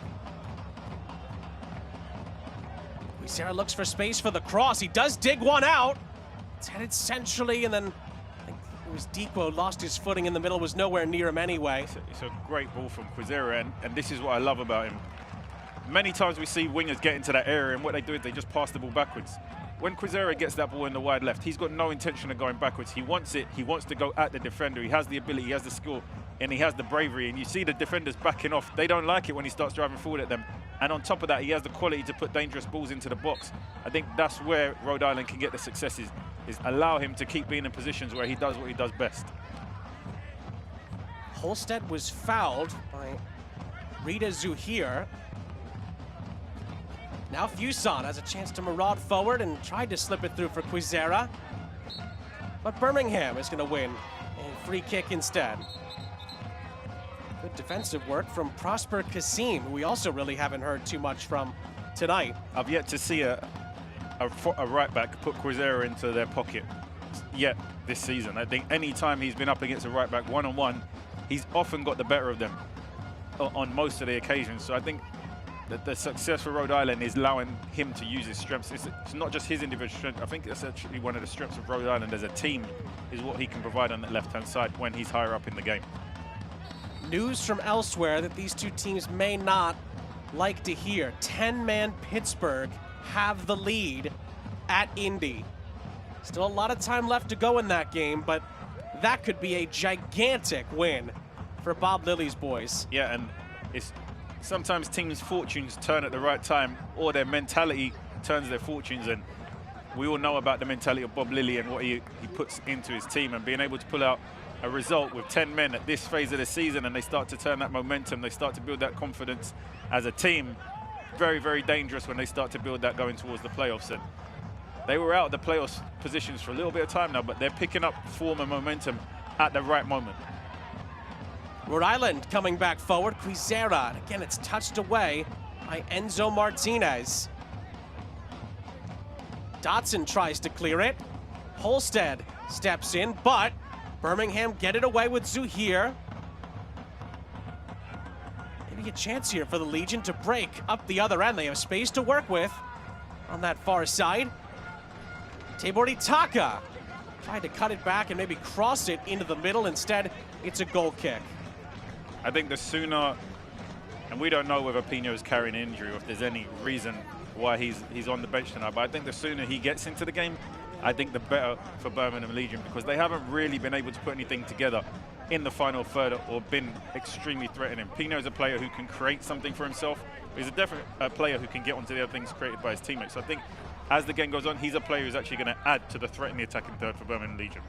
Quizera looks for space for the cross. He does dig one out. It's headed centrally, and then I think it was Deco lost his footing in the middle, was nowhere near him anyway. It's a great ball from Quizera, and this is what I love about him. Many times we see wingers get into that area, and what they do is they just pass the ball backwards. When Quizera gets that ball in the wide left, he's got no intention of going backwards. He wants it. He wants to go at the defender. He has the ability, he has the skill, and he has the bravery. And you see the defenders backing off. They don't like it when he starts driving forward at them. And on top of that, he has the quality to put dangerous balls into the box. I think that's where Rhode Island can get the successes, is allow him to keep being in positions where he does what he does best. Holstead was fouled by Rita Zuhir. Now Fuson has a chance to maraud forward and tried to slip it through for Quizera. But Birmingham is going to win a free kick instead. Good defensive work from Prosper Kasim, who we also really haven't heard too much from tonight. I've yet to see a right back put Quizera into their pocket. yet this season. I think any time he's been up against a right back one-on-one, he's often got the better of them on most of the occasions. So I think that the success for Rhode Island is allowing him to use his strengths. It's not just his individual strength. I think it's actually one of the strengths of Rhode Island as a team is what he can provide on that left-hand side when he's higher up in the game. News from elsewhere that these two teams may not like to hear. 10-man Pittsburgh have the lead at Indy. Still a lot of time left to go in that game, but that could be a gigantic win for Bob Lilly's boys. Yeah, and it's sometimes teams' fortunes turn at the right time, or their mentality turns their fortunes, and we all know about the mentality of Bob Lilly and what he puts into his team, and being able to pull out a result with 10 men at this phase of the season, and they start to turn that momentum, they start to build that confidence as a team. Very, very dangerous when they start to build that going towards the playoffs. And they were out of the playoffs positions for a little bit of time now, but they're picking up form and momentum at the right moment. Rhode Island coming back forward. Quizera, again, it's touched away by Enzo Martinez. Dotson tries to clear it. Holstead steps in, but Birmingham get it away with Zuhir. Maybe a chance here for the Legion to break up the other end. They have space to work with on that far side. Tabor Itaka tried to cut it back and maybe cross it into the middle. Instead, it's a goal kick. I think the sooner, and we don't know whether Pino is carrying an injury or if there's any reason why he's on the bench tonight, but I think the sooner he gets into the game, I think the better for Birmingham Legion, because they haven't really been able to put anything together in the final third or been extremely threatening. Pino is a player who can create something for himself. He's a definite player who can get onto the other things created by his teammates. So I think as the game goes on, he's a player who's actually going to add to the threat in the attacking third for Birmingham Legion.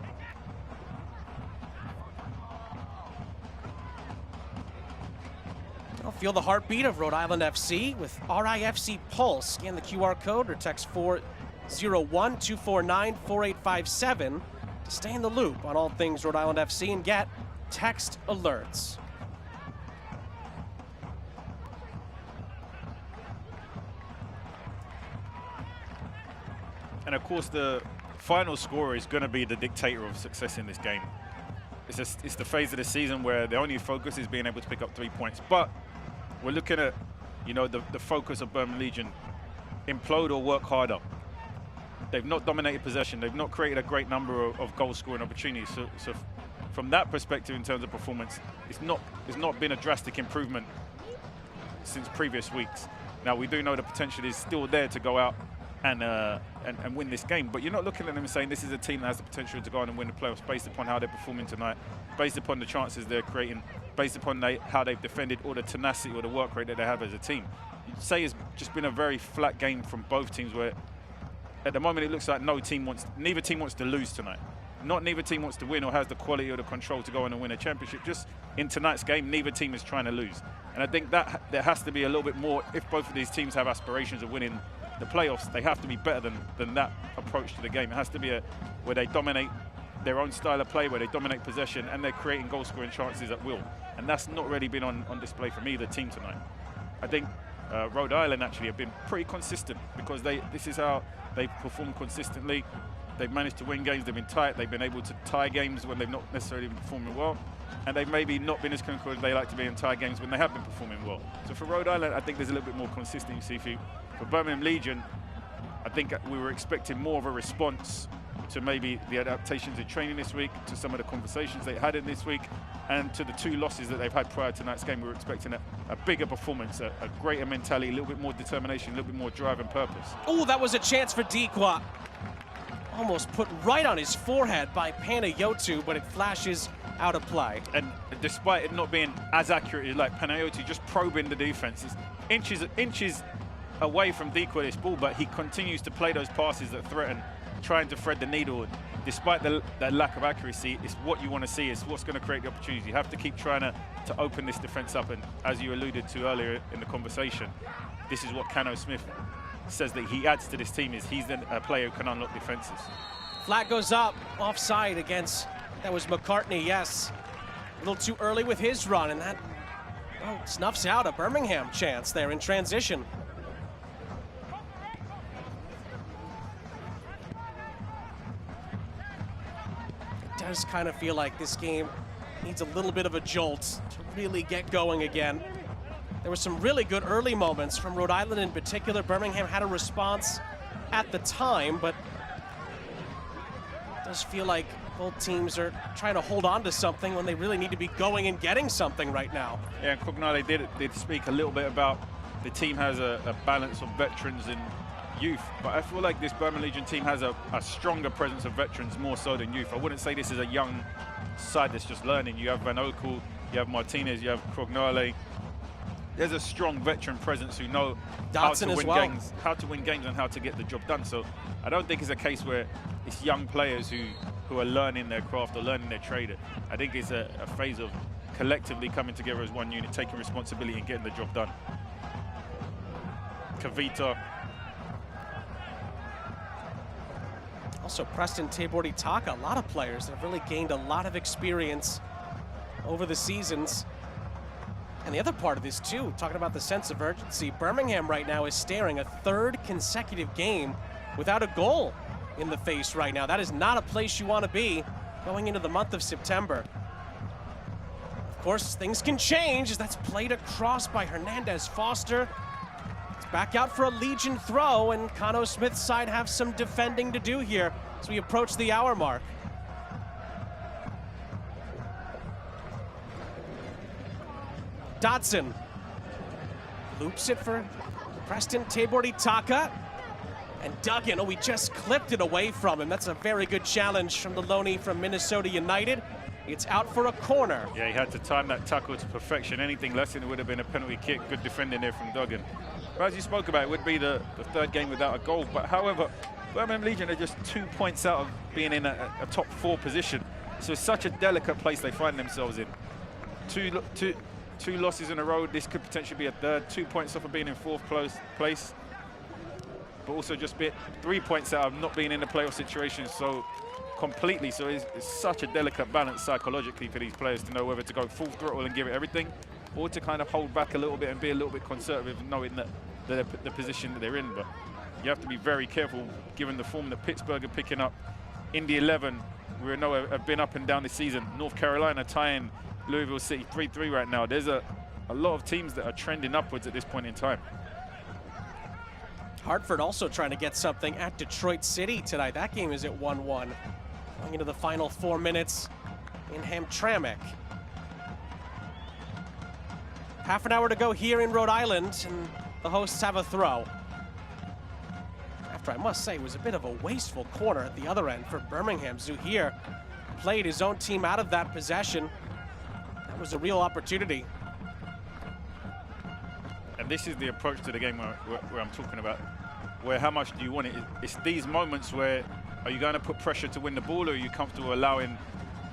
I'll feel the heartbeat of Rhode Island FC with RIFC Pulse. Scan the QR code or text 401-249-4857 to stay in the loop on all things Rhode Island FC and get text alerts. And of course, the final scorer is going to be the dictator of success in this game. It's the phase of the season where the only focus is being able to pick up 3 points. But we're looking at, you know, the focus of Birmingham Legion: implode or work harder. They've not dominated possession. They've not created a great number of goal-scoring opportunities. So from that perspective, in terms of performance, it's not been a drastic improvement since previous weeks. Now, we do know the potential is still there to go out and win this game, but you're not looking at them and saying this is a team that has the potential to go on and win the playoffs based upon how they're performing tonight, based upon the chances they're creating, based upon how they've defended, or the tenacity or the work rate that they have as a team. You'd say it's just been a very flat game from both teams, where at the moment it looks like neither team wants to lose tonight. Neither team wants to win or has the quality or the control to go on and win a championship. Just in tonight's game, neither team is trying to lose. And I think that there has to be a little bit more. If both of these teams have aspirations of winning the playoffs, they have to be better than that approach to the game. It has to be where they dominate their own style of play, where they dominate possession, and they're creating goal-scoring chances at will. And that's not really been on display from either team tonight. I think Rhode Island actually have been pretty consistent, because this is how they perform consistently. They've managed to win games. They've been tight. They've been able to tie games when they've not necessarily been performing well. And they've maybe not been as clinical as they like to be in tie games when they have been performing well. So for Rhode Island, I think there's a little bit more consistency. For Birmingham Legion, I think we were expecting more of a response to maybe the adaptations in training this week, to some of the conversations they had in this week, and to the 2 losses that they've had prior to tonight's game. We were expecting a bigger performance, a greater mentality, a little bit more determination, a little bit more drive and purpose. Oh, that was a chance for Dikwa. Almost put right on his forehead by Panayotu, but it flashes out of play. And despite it not being as accurate as like Panayotu, just probing the defense, it's inches away from Dikwa this ball, but he continues to play those passes that threaten, trying to thread the needle. Despite the lack of accuracy, it's what you want to see. It's what's going to create the opportunities. You have to keep trying to open this defense up, and as you alluded to earlier in the conversation, this is what Cano Smith says that he adds to this team, is he's then a player who can unlock defenses. Flag goes up, offside against, that was McCartney, yes. A little too early with his run, and that snuffs out a Birmingham chance there in transition. does kind of feel like this game needs a little bit of a jolt to really get going again. There were some really good early moments from Rhode Island in particular. Birmingham had a response at the time, but it does feel like both teams are trying to hold on to something when they really need to be going and getting something right now. Yeah, and Cognale did speak a little bit about the team has a balance of veterans and youth, but I feel like this Birmingham Legion team has a stronger presence of veterans more so than youth. I wouldn't say this is a young side that's just learning. You have Van Oekel, you have Martinez, you have Cognale. There's a strong veteran presence who know how to win games and how to get the job done. So I don't think it's a case where it's young players who are learning their craft or learning their trade. I think it's a phase of collectively coming together as one unit, taking responsibility and getting the job done. Kavita. Also Preston Tabordi Taka, a lot of players that have really gained a lot of experience over the seasons. And the other part of this too, talking about the sense of urgency, Birmingham right now is staring a third consecutive game without a goal in the face right now. That is not a place you want to be going into the month of September. Of course, things can change as that's played across by Hernandez Foster. It's back out for a Legion throw, and Cano Smith's side have some defending to do here as we approach the hour mark. Dotson loops it for Preston Tabordi Taka. And Duggan, we just clipped it away from him. That's a very good challenge from the loanee from Minnesota United. It's out for a corner. Yeah, he had to time that tackle to perfection. Anything less than it would have been a penalty kick. Good defending there from Duggan. But as you spoke about, it would be the third game without a goal. But however, Birmingham Legion are just 2 points out of being in a top 4 position. So it's such a delicate place they find themselves in. Two losses in a row. This could potentially be a third. 2 points off of being in 4th place. But also just 3 points out of not being in the playoff situation so completely. So it's such a delicate balance psychologically for these players to know whether to go full throttle and give it everything, or to kind of hold back a little bit and be a little bit conservative, knowing that the position that they're in. But you have to be very careful given the form that Pittsburgh are picking up. Indy 11, we know have been up and down this season. North Carolina tying Louisville City 3-3 right now. There's a lot of teams that are trending upwards at this point in time. Hartford also trying to get something at Detroit City tonight. That game is at 1-1. Going into the final 4 minutes in Hamtramck. Half an hour to go here in Rhode Island, and the hosts have a throw. After, I must say, it was a bit of a wasteful corner at the other end for Birmingham. Zuhair played his own team out of that possession. That was a real opportunity. And this is the approach to the game where I'm talking about, where how much do you want it? It's these moments where, are you going to put pressure to win the ball, or are you comfortable allowing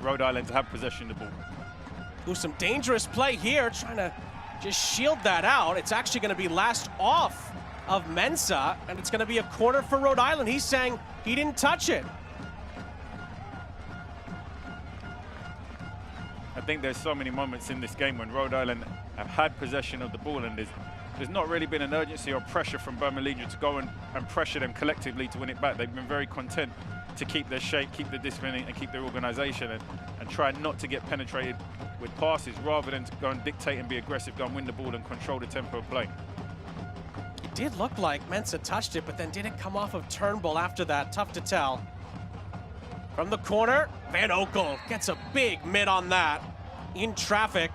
Rhode Island to have possession of the ball? Ooh, some dangerous play here, trying to just shield that out. It's actually going to be last off of Mensah, and it's going to be a corner for Rhode Island. He's saying he didn't touch it. I think there's so many moments in this game when Rhode Island have had possession of the ball, and there's not really been an urgency or pressure from Birmingham Legion to go and pressure them collectively to win it back. They've been very content to keep their shape, keep their discipline, and keep their organisation, and try not to get penetrated with passes, rather than to go and dictate and be aggressive, go and win the ball and control the tempo of play. It did look like Mensah touched it, but then didn't come off of Turnbull after that. Tough to tell. From the corner, Van Oekel gets a big mid on that in traffic,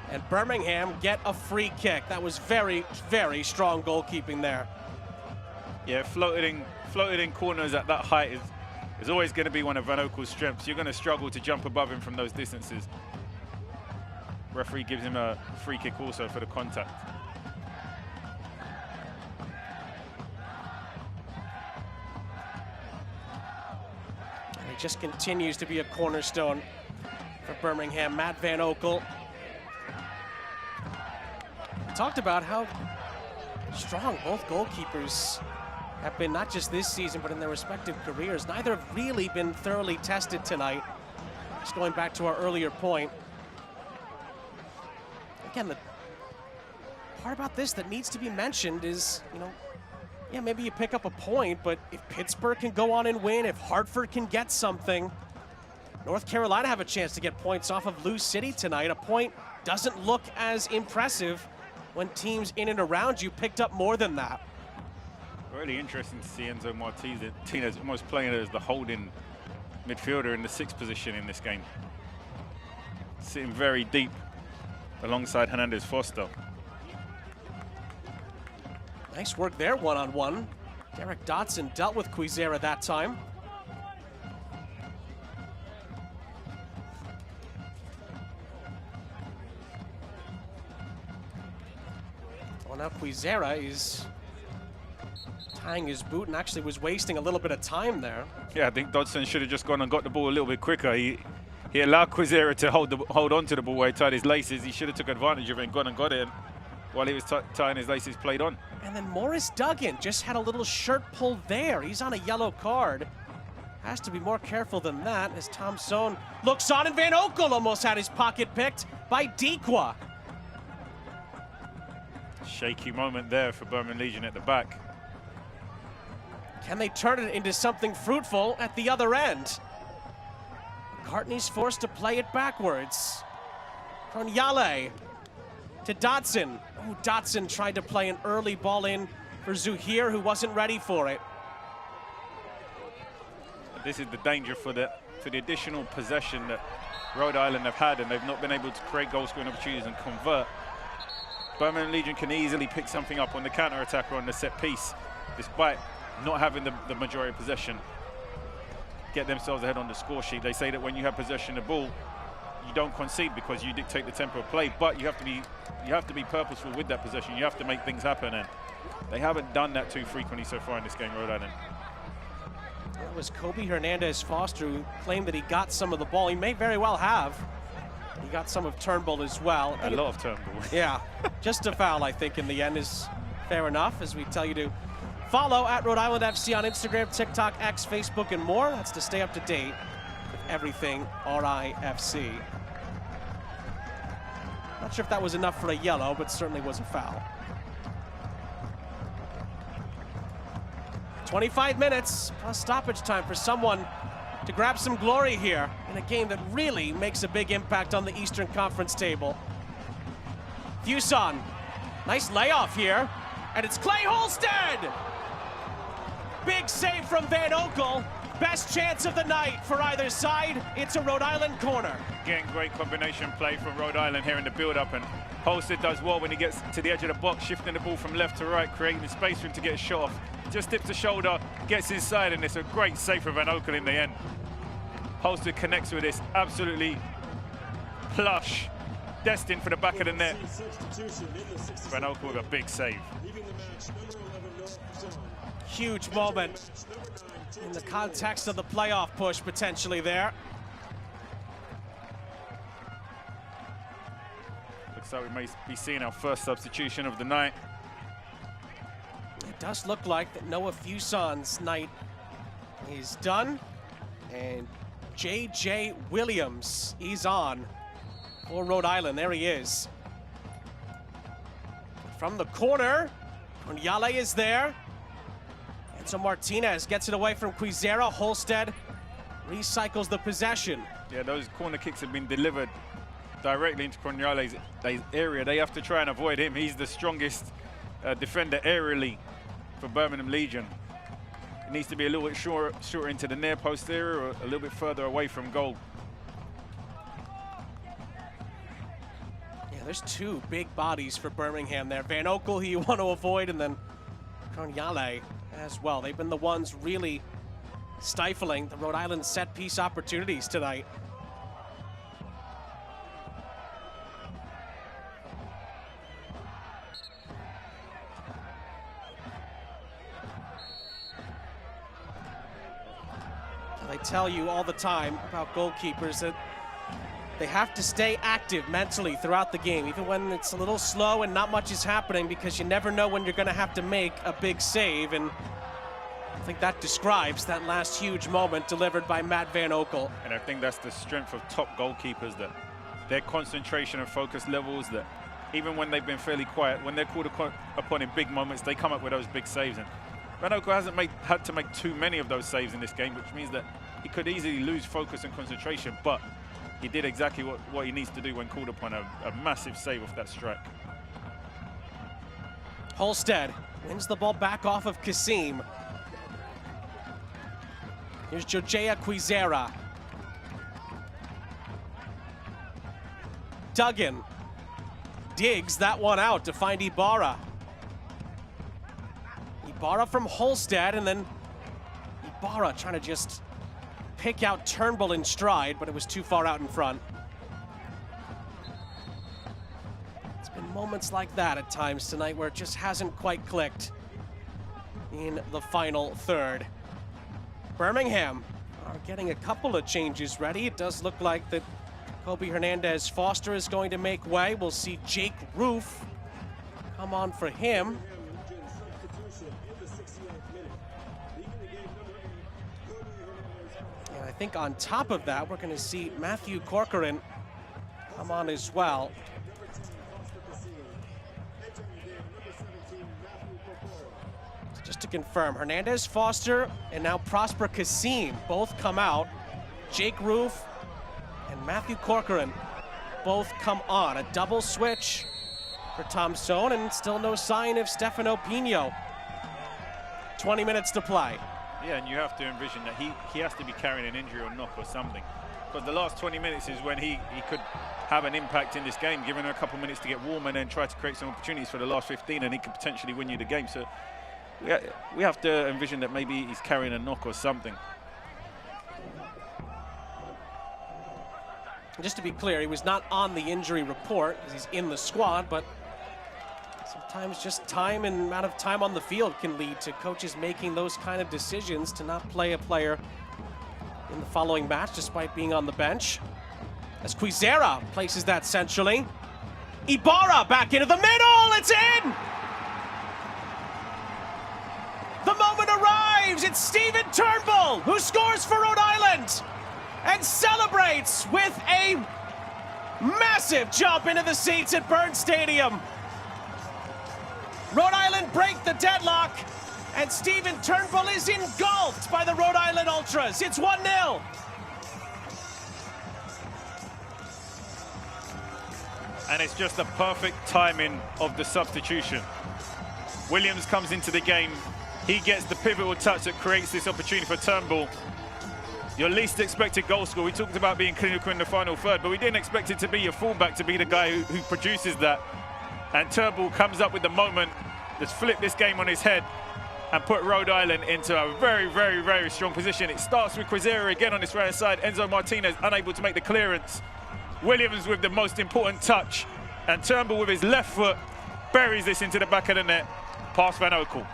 and Birmingham get a free kick. That was very, very strong goalkeeping there. Yeah, floated in corners at that height is always going to be one of Van Oekel's strengths. You're going to struggle to jump above him from those distances. Referee gives him a free kick also for the contact. And he just continues to be a cornerstone for Birmingham. Matt Van Oekel talked about how strong both goalkeepers have been, not just this season, but in their respective careers. Neither have really been thoroughly tested tonight. Just going back to our earlier point. Again, the part about this that needs to be mentioned is, yeah, maybe you pick up a point, but if Pittsburgh can go on and win, if Hartford can get something, North Carolina have a chance to get points off of Lou City tonight. A point doesn't look as impressive when teams in and around you picked up more than that. Really interesting to see Enzo Martinez almost playing as the holding midfielder in the 6th position in this game. Sitting very deep alongside Hernandez Foster. Nice work there, one-on-one. Derek Dotson dealt with Quizera that time. Well, now Quizera is tying his boot and actually was wasting a little bit of time there. Yeah, I think Dodson should have just gone and got the ball a little bit quicker. He allowed Quizera to hold on to the ball while he tied his laces. He should have took advantage of it and gone and got it. And while he was tying his laces, played on. And then Morris Duggan just had a little shirt pull there. He's on a yellow card. Has to be more careful than that as Tom Sohn looks on, and Van Oekel almost had his pocket picked by Dequa. Shaky moment there for Birmingham Legion at the back. Can they turn it into something fruitful at the other end? McCartney's forced to play it backwards. Konyale to Dotson. Oh, Dotson tried to play an early ball in for Zuhair, who wasn't ready for it. This is the danger for the additional possession that Rhode Island have had, and they've not been able to create goal-scoring opportunities and convert. Birmingham Legion can easily pick something up on the counter-attack or on the set piece, despite not having the majority of possession. Get themselves ahead on the score sheet. They say that when you have possession of the ball, you don't concede because you dictate the tempo of play, but you have to be purposeful with that possession. You have to make things happen, and they haven't done that too frequently so far in this game, Rhode Island. It was Kobe Hernandez Foster who claimed that he got some of the ball. He may very well have. He got some of Turnbull as well. A lot of Turnbull. Yeah, just a foul, I think, in the end is fair enough, as we tell you to follow at Rhode Island FC on Instagram, TikTok, X, Facebook, and more. That's to stay up to date with everything RIFC. Not sure if that was enough for a yellow, but certainly was a foul. 25 minutes plus stoppage time for someone to grab some glory here in a game that really makes a big impact on the Eastern Conference table. Fuson, nice layoff here, and it's Clay Holstead! Big save from Van Oekel. Best chance of the night for either side. It's a Rhode Island corner. Again, great combination play from Rhode Island here in the build-up, and Holstead does well when he gets to the edge of the box, shifting the ball from left to right, creating space for him to get a shot off. Just tips the shoulder, gets inside, and it's a great save for Van Oekel in the end. Holstead connects with this, absolutely plush, destined for the back of the net. Van Oekel with a big save. Huge moment in the context of the playoff push potentially there. Looks like we may be seeing our first substitution of the night. It does look like that Noah Fuson's night is done, and J.J. Williams, he's on for Rhode Island. There he is. From the corner, Konyale is there. So Martinez gets it away from Quizera. Holstead recycles the possession. Yeah, those corner kicks have been delivered directly into Konyale's area. They have to try and avoid him. He's the strongest defender aerially for Birmingham Legion. It needs to be a little bit shorter into the near post area or a little bit further away from goal. Yeah, there's two big bodies for Birmingham there. Van Oekel, who you want to avoid, and then Konyale as well. They've been the ones really stifling the Rhode Island set-piece opportunities tonight. They tell you all the time about goalkeepers that they have to stay active mentally throughout the game, even when it's a little slow and not much is happening, because you never know when you're going to have to make a big save. And I think that describes that last huge moment delivered by Matt Van Oekel. And I think that's the strength of top goalkeepers, that their concentration and focus levels, that even when they've been fairly quiet, when they're called upon in big moments, they come up with those big saves. And Van Oekel hasn't had to make too many of those saves in this game, which means that he could easily lose focus and concentration, but he did exactly what he needs to do when called upon. A massive save off that strike. Holstead wins the ball back off of Kasim. Here's Jojea Quizera. Duggan digs that one out to find Ibarra. Ibarra from Holstead, and then Ibarra trying to just pick out Turnbull in stride, but it was too far out in front. It's been moments like that at times tonight where it just hasn't quite clicked in the final third. Birmingham are getting a couple of changes ready. It does look like that Kobe Hernandez Foster is going to make way. We'll see Jake Roof come on for him. And I think on top of that, we're going to see Matthew Corcoran come on as well. So just to confirm, Hernandez Foster and now Prosper Kasim both come out. Jake Roof and Matthew Corcoran both come on. A double switch for Tom Stone, and still no sign of Stefano Pino. 20 minutes to play. Yeah, and you have to envision that he has to be carrying an injury or knock or something. Because the last 20 minutes is when he could have an impact in this game, giving him a couple minutes to get warm and then try to create some opportunities for the last 15, and he could potentially win you the game. So we have to envision that maybe he's carrying a knock or something. Just to be clear, he was not on the injury report because he's in the squad, but sometimes just time and amount of time on the field can lead to coaches making those kind of decisions to not play a player in the following match despite being on the bench. As Quizera places that centrally. Ibarra back into the middle, it's in! The moment arrives, it's Stephen Turnbull who scores for Rhode Island and celebrates with a massive jump into the seats at Burns Stadium. Rhode Island break the deadlock, and Stephen Turnbull is engulfed by the Rhode Island Ultras. It's 1-0. And it's just the perfect timing of the substitution. Williams comes into the game. He gets the pivotal touch that creates this opportunity for Turnbull. Your least expected goal scorer. We talked about being clinical in the final third, but we didn't expect it to be your fullback to be the guy who produces that. And Turnbull comes up with the moment that's flipped this game on his head and put Rhode Island into a very, very, very strong position. It starts with Quizera again on this right side. Enzo Martinez unable to make the clearance. Williams with the most important touch. And Turnbull with his left foot buries this into the back of the net. Past Van Oekel.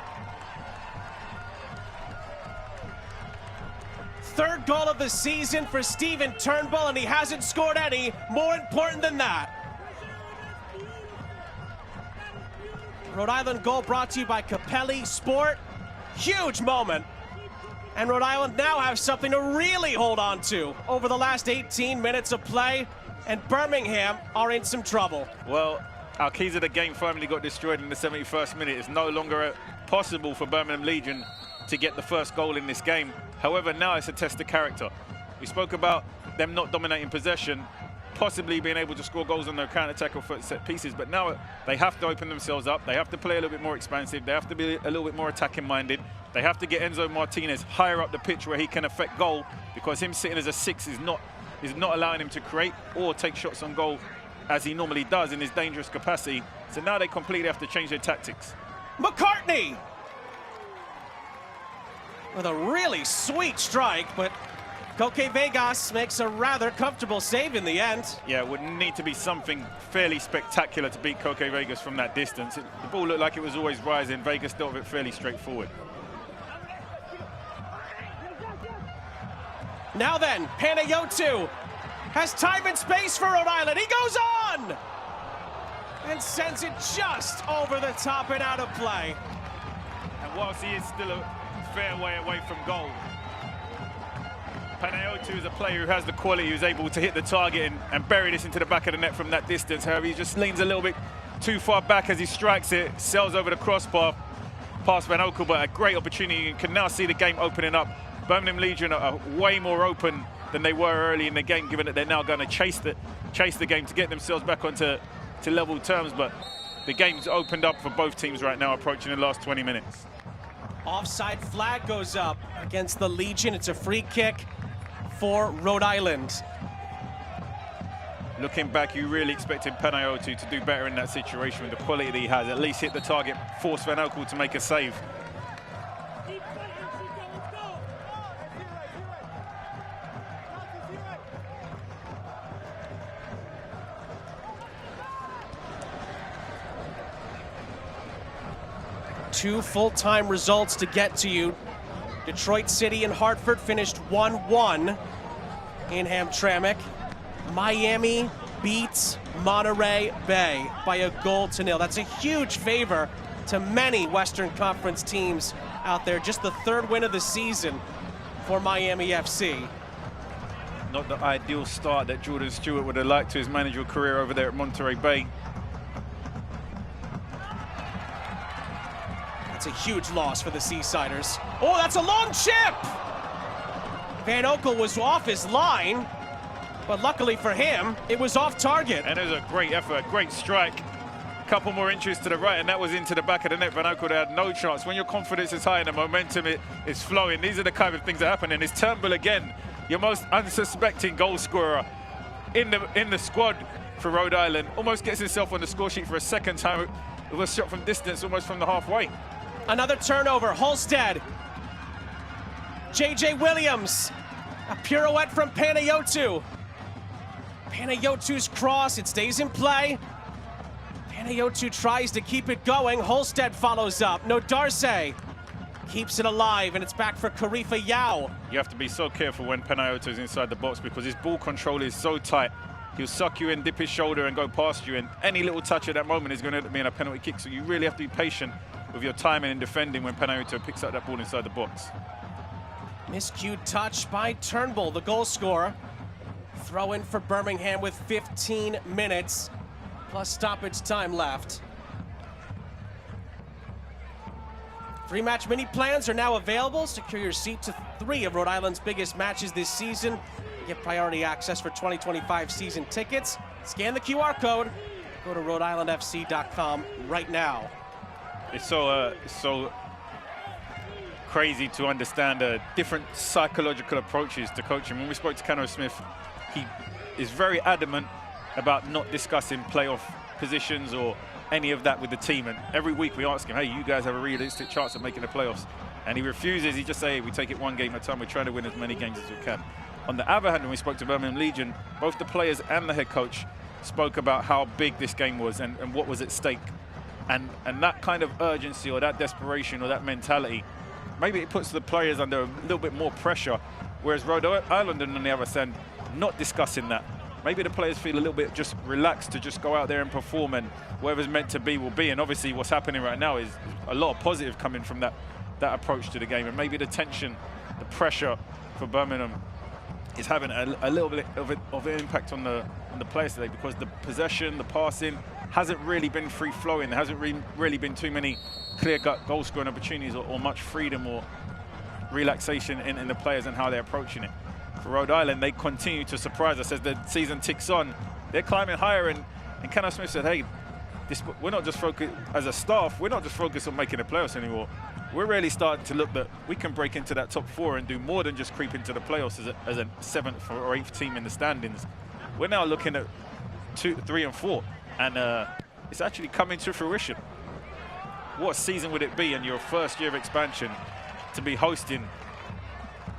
Third goal of the season for Stephen Turnbull, and he hasn't scored any more important than that. Rhode Island goal brought to you by Capelli Sport. Huge moment. And Rhode Island now have something to really hold on to over the last 18 minutes of play, and Birmingham are in some trouble. Well, our keys of the game finally got destroyed in the 71st minute. It's no longer possible for Birmingham Legion to get the first goal in this game. However, now it's a test of character. We spoke about them not dominating possession, possibly being able to score goals on their counter-attack or set pieces, but now they have to open themselves up. They have to play a little bit more expansive. They have to be a little bit more attacking-minded. They have to get Enzo Martinez higher up the pitch where he can affect goal, because him sitting as a 6 is not allowing him to create or take shots on goal as he normally does in his dangerous capacity. So now they completely have to change their tactics. McCartney with a really sweet strike, but Koke Vegas makes a rather comfortable save in the end. Yeah, it would need to be something fairly spectacular to beat Koke Vegas from that distance. The ball looked like it was always rising. Vegas dealt with it fairly straightforward. Now then, Panayotou has time and space for Rhode Island. He goes on and sends it just over the top and out of play. And whilst he is still a fair way away from goal, Panayotou is a player who has the quality, who's able to hit the target and bury this into the back of the net from that distance. However, he just leans a little bit too far back as he strikes it, sails over the crossbar past Van Oekel, but a great opportunity. You can now see the game opening up Birmingham Legion are way more open than they were early in the game, given that they're now going to chase the game to get themselves back onto level terms. But the game's opened up for both teams right now, approaching the last 20 minutes. Offside flag goes up against the Legion. It's a free kick for Rhode Island. Looking back, you really expected Panayotou to do better in that situation with the quality that he has. At least hit the target, force Van Oekel to make a save. Two full-time results to get to you. Detroit City and Hartford finished 1-1 in Hamtramck. Miami beats Monterey Bay by a 1-0. That's a huge favor to many Western Conference teams out there. Just the third win of the season for Miami FC. Not the ideal start that Jordan Stewart would have liked to his managerial career over there at Monterey Bay. It's a huge loss for the Seasiders. Oh, that's a long chip! Van Oekel was off his line, but luckily for him, it was off target. And it was a great effort, great strike. A couple more inches to the right, and that was into the back of the net. Van Oekel had no chance. When your confidence is high and the momentum is flowing, these are the kind of things that happen. And it's Turnbull again, your most unsuspecting goal scorer in the squad for Rhode Island. Almost gets himself on the score sheet for a second time. It was shot from distance, almost from the halfway. Another turnover, Holstead. JJ Williams, a pirouette from Panayotou. Panayotou's cross, it stays in play. Panayotou tries to keep it going. Holstead follows up. No Darce keeps it alive, and it's back for Karifa Yao. You have to be so careful when Panayotou's inside the box because his ball control is so tight. He'll suck you in, dip his shoulder, and go past you. And any little touch at that moment is going to be in a penalty kick. So you really have to be patient with your timing and defending when Panayotou picks up that ball inside the box. Miscued touch by Turnbull, the goal scorer. Throw in for Birmingham with 15 minutes plus stoppage time left. Three match mini plans are now available. Secure your seat to 3 of Rhode Island's biggest matches this season. Get priority access for 2025 season tickets. Scan the QR code. Go to RhodeIslandFC.com right now. It's so crazy to understand different psychological approaches to coaching. When we spoke to Cano Smith, he is very adamant about not discussing playoff positions or any of that with the team. And every week we ask him, hey, you guys have a realistic chance of making the playoffs? And he refuses. He just says, hey, we take it one game at a time. We're trying to win as many games as we can. On the other hand, when we spoke to Birmingham Legion, both the players and the head coach spoke about how big this game was and what was at stake. And that kind of urgency or that desperation or that mentality, maybe it puts the players under a little bit more pressure, whereas Rhode Island on the other side, not discussing that. Maybe the players feel a little bit just relaxed to just go out there and perform, and whatever's meant to be will be. And obviously what's happening right now is a lot of positive coming from that approach to the game. And maybe the tension, the pressure for Birmingham is having a little bit of an impact on the players today, because the possession, the passing hasn't really been free-flowing. There hasn't really been too many clear-cut goal-scoring opportunities or much freedom or relaxation in the players and how they're approaching it. For Rhode Island, they continue to surprise us as the season ticks on. They're climbing higher, and Cano Smith said, hey, we're not just focused, as a staff, we're not just focused on making the playoffs anymore. We're really starting to look that we can break into that top 4 and do more than just creep into the playoffs as a 7th or 8th team in the standings. We're now looking at 2, 3, and 4, and it's actually coming to fruition. What season would it be in your first year of expansion to be hosting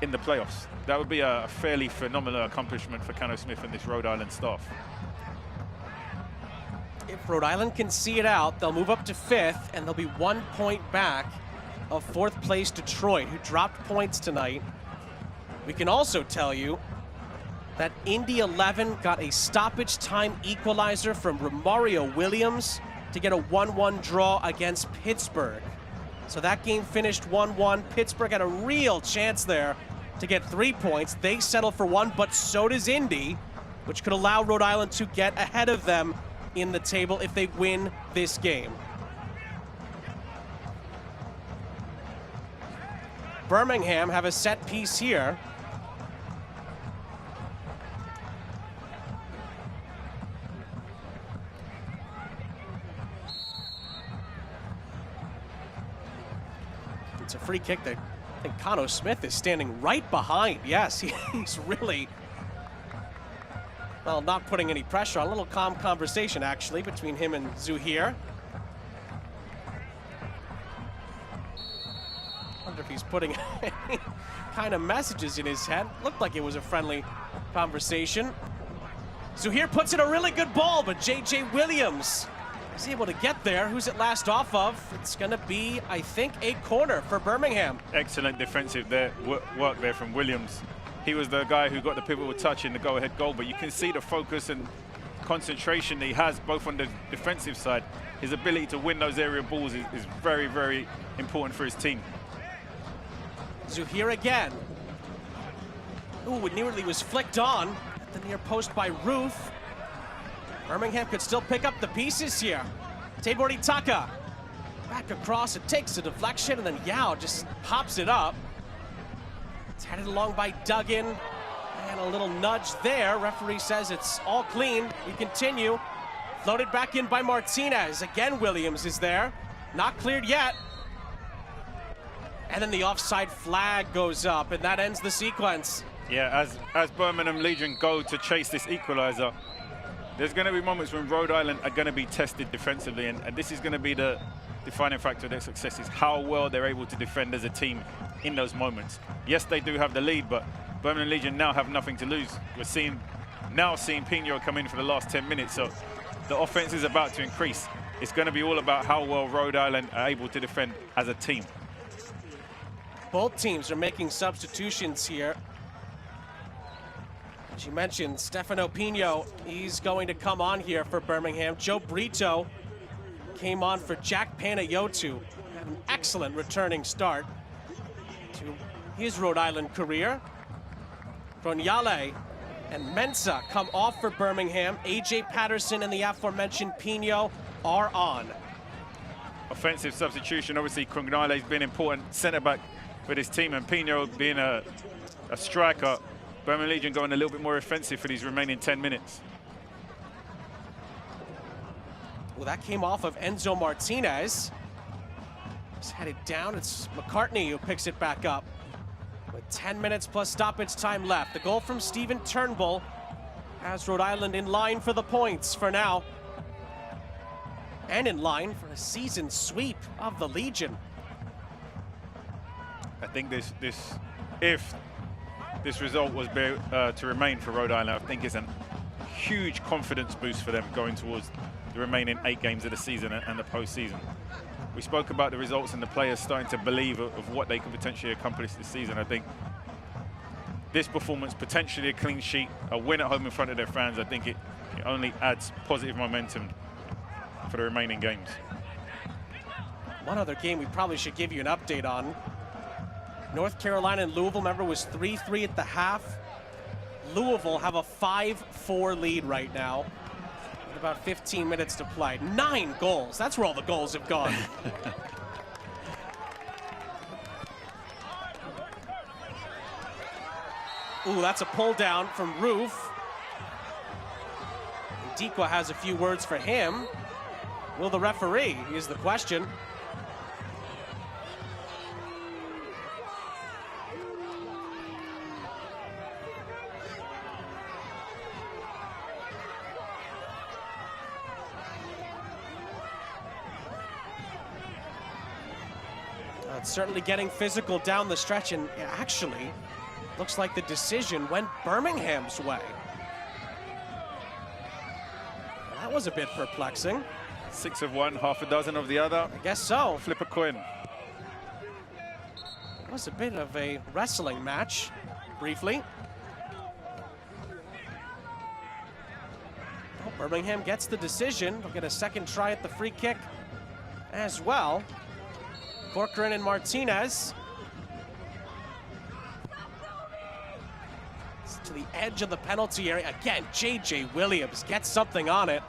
in the playoffs? That would be a fairly phenomenal accomplishment for Cano Smith and this Rhode Island staff. If Rhode Island can see it out, they'll move up to 5th, and they'll be 1 point back of 4th place Detroit, who dropped points tonight. We can also tell you that Indy 11 got a stoppage time equalizer from Romario Williams to get a 1-1 draw against Pittsburgh. So that game finished 1-1. Pittsburgh had a real chance there to get 3 points. They settle for 1, but so does Indy, which could allow Rhode Island to get ahead of them in the table if they win this game. Birmingham have a set piece here. It's a free kick that I think Cano Smith is standing right behind. Yes, he's really, well, not putting any pressure on. A little calm conversation, actually, between him and Zuhair. Wonder if he's putting any kind of messages in his head. Looked like it was a friendly conversation. Zuhair puts in a really good ball, but J.J. Williams is able to get there. Who's it last off of? It's going to be, I think, a corner for Birmingham. Excellent defensive work there from Williams. He was the guy who got the pivotal touch in the go-ahead goal, but you can see the focus and concentration that he has both on the defensive side. His ability to win those area balls is very, very important for his team. Zuhair again. Ooh, it nearly was flicked on at the near post by Ruth. Birmingham could still pick up the pieces here. Tabor Itaka back across, it takes a deflection, and then Yao just pops it up. It's headed along by Duggan, and a little nudge there. Referee says it's all clean. We continue. Floated back in by Martinez. Again, Williams is there. Not cleared yet. And then the offside flag goes up, and that ends the sequence. Yeah, as Birmingham Legion go to chase this equalizer, there's going to be moments when Rhode Island are going to be tested defensively, and this is going to be the defining factor of their success, is how well they're able to defend as a team in those moments. Yes, they do have the lead, but Birmingham Legion now have nothing to lose. We're now seeing Pino come in for the last 10 minutes, so the offense is about to increase. It's going to be all about how well Rhode Island are able to defend as a team. Both teams are making substitutions here. As you mentioned, Stefano Pino, he's going to come on here for Birmingham. Joe Brito came on for Jack Panayotu. Had an excellent returning start to his Rhode Island career. Ronyale and Mensah come off for Birmingham. AJ Patterson and the aforementioned Pino are on. Offensive substitution, obviously Krungnale's been important centre-back for this team, and Pino being a striker. Birmingham Legion going a little bit more offensive for these remaining 10 minutes. Well, that came off of Enzo Martinez. It's headed down. It's McCartney who picks it back up with 10 minutes plus stoppage time left. The goal from Stephen Turnbull has Rhode Island in line for the points for now, and in line for a season sweep of the Legion. I think if this result was to remain for Rhode Island, I think it's a huge confidence boost for them going towards the remaining 8 games of the season and the postseason. We spoke about the results and the players starting to believe of what they could potentially accomplish this season. I think this performance, potentially a clean sheet, a win at home in front of their fans, I think it only adds positive momentum for the remaining games. One other game we probably should give you an update on. North Carolina and Louisville, remember, was 3-3 at the half. Louisville have a 5-4 lead right now with about 15 minutes to play. 9 goals. That's where all the goals have gone. Ooh, that's a pull down from Roof. Dikwa has a few words for him. Will the referee is the question. It's certainly getting physical down the stretch, and actually looks like the decision went Birmingham's way. That was a bit perplexing. 6 of one, half a dozen of the other. I guess so. Flip a coin. It was a bit of a wrestling match, briefly. Well, Birmingham gets the decision. They'll get a second try at the free kick as well. Corcoran and Martinez. It's to the edge of the penalty area. Again, J.J. Williams gets something on it.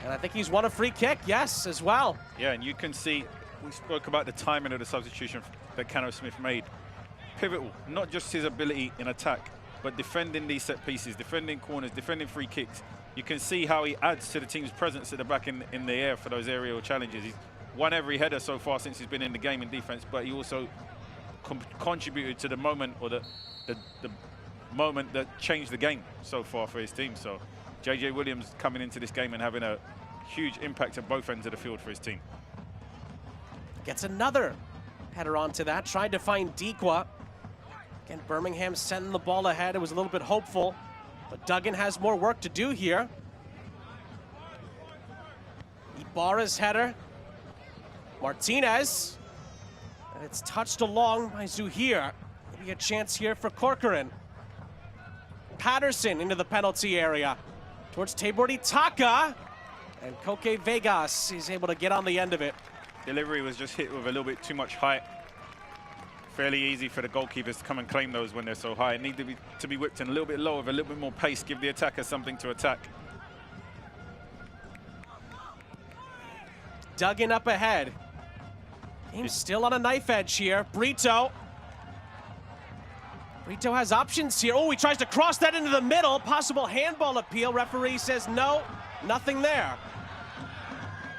And I think he's won a free kick, yes, as well. Yeah, and you can see we spoke about the timing of the substitution that Cano Smith made. Pivotal, not just his ability in attack, but defending these set pieces, defending corners, defending free kicks. You can see how he adds to the team's presence at the back in the air for those aerial challenges. He's won every header so far since he's been in the game in defense, but he also contributed to the moment, or the moment that changed the game so far for his team. So JJ Williams coming into this game and having a huge impact at both ends of the field for his team. Gets another header onto that, tried to find Dikwa. Again, Birmingham sending the ball ahead. It was a little bit hopeful, but Duggan has more work to do here. Ibarra's header. Martinez. And it's touched along by Zuhir. Maybe a chance here for Corcoran. Patterson into the penalty area. Towards Tabor Itaka. And Koke Vegas is able to get on the end of it. Delivery was just hit with a little bit too much height. Fairly easy for the goalkeepers to come and claim those when they're so high. It needed to be whipped in a little bit lower with a little bit more pace, give the attacker something to attack. Duggan up ahead. Game's still on a knife edge here. Brito. Brito has options here. Oh, he tries to cross that into the middle. Possible handball appeal. Referee says no, nothing there.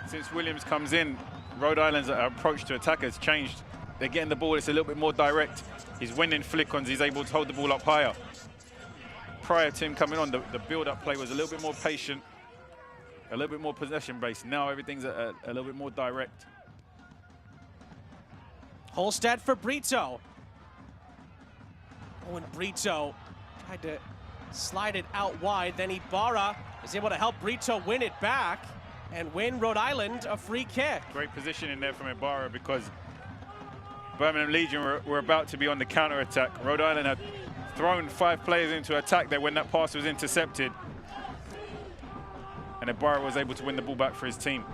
Since Williams comes in, Rhode Island's approach to attack has changed. They're getting the ball, it's a little bit more direct. He's winning flick-ons, he's able to hold the ball up higher. Prior to him coming on, the build-up play was a little bit more patient, a little bit more possession-based. Now everything's a little bit more direct. Holstead for Brito. Oh, and Brito tried to slide it out wide. Then Ibarra is able to help Brito win it back and win Rhode Island a free kick. Great position in there from Ibarra, because Birmingham Legion were about to be on the counter-attack. Rhode Island had thrown 5 players into attack there when that pass was intercepted. And Ibarra was able to win the ball back for his team.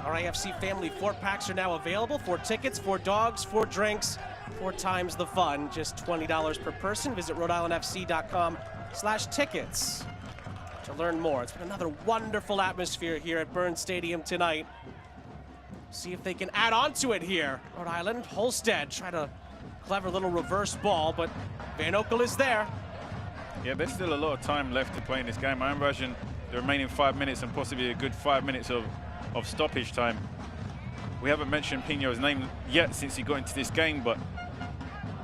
RIFC Family 4-packs are now available. 4 tickets, 4 dogs, 4 drinks, 4 times the fun. Just $20 per person. Visit rhodeislandfc.com/tickets to learn more. It's been another wonderful atmosphere here at Burns Stadium tonight. See if they can add on to it here. Rhode Island, Holstead tried a clever little reverse ball, but Van Oekel is there. Yeah, there's still a lot of time left to play in this game. I imagine the remaining 5 minutes and possibly a good 5 minutes of stoppage time. We haven't mentioned Pino's name yet since he got into this game, but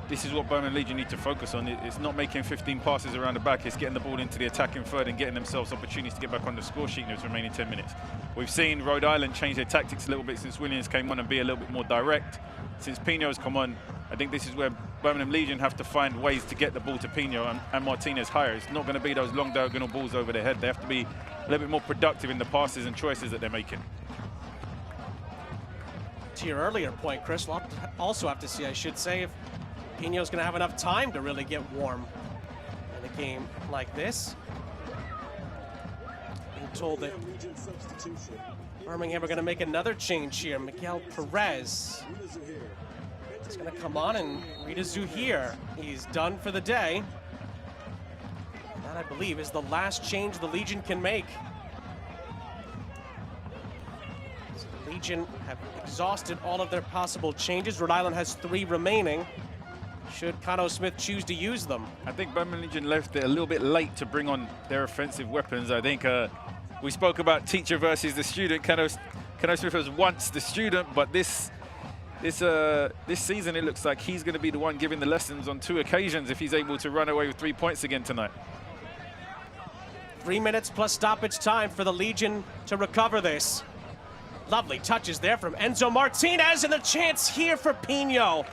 this is what Birmingham Legion need to focus on. It's not making 15 passes around the back, it's getting the ball into the attacking third and getting themselves opportunities to get back on the score sheet in those remaining 10 minutes. We've seen Rhode Island change their tactics a little bit since Williams came on and be a little bit more direct. Since Pino's come on, I think this is where Birmingham Legion have to find ways to get the ball to Pino and Martinez higher. It's not going to be those long diagonal balls over their head. They have to be a little bit more productive in the passes and choices that they're making. To your earlier point, Chris, we'll also have to see, I should say, if Pino's going to have enough time to really get warm in a game like this. Being told that Birmingham are going to make another change here. Miguel Perez is going to come on, and Rita Zuhir, he's done for the day. That, I believe, is the last change the Legion can make. So the Legion have exhausted all of their possible changes. Rhode Island has 3 remaining, should Cano Smith choose to use them. I think Birmingham Legion left it a little bit late to bring on their offensive weapons. I think we spoke about teacher versus the student. Cano Smith was once the student, but this season it looks like he's going to be the one giving the lessons on 2 occasions if he's able to run away with 3 points again tonight. 3 minutes plus stoppage time for the Legion to recover this. Lovely touches there from Enzo Martinez, and the chance here for Pino.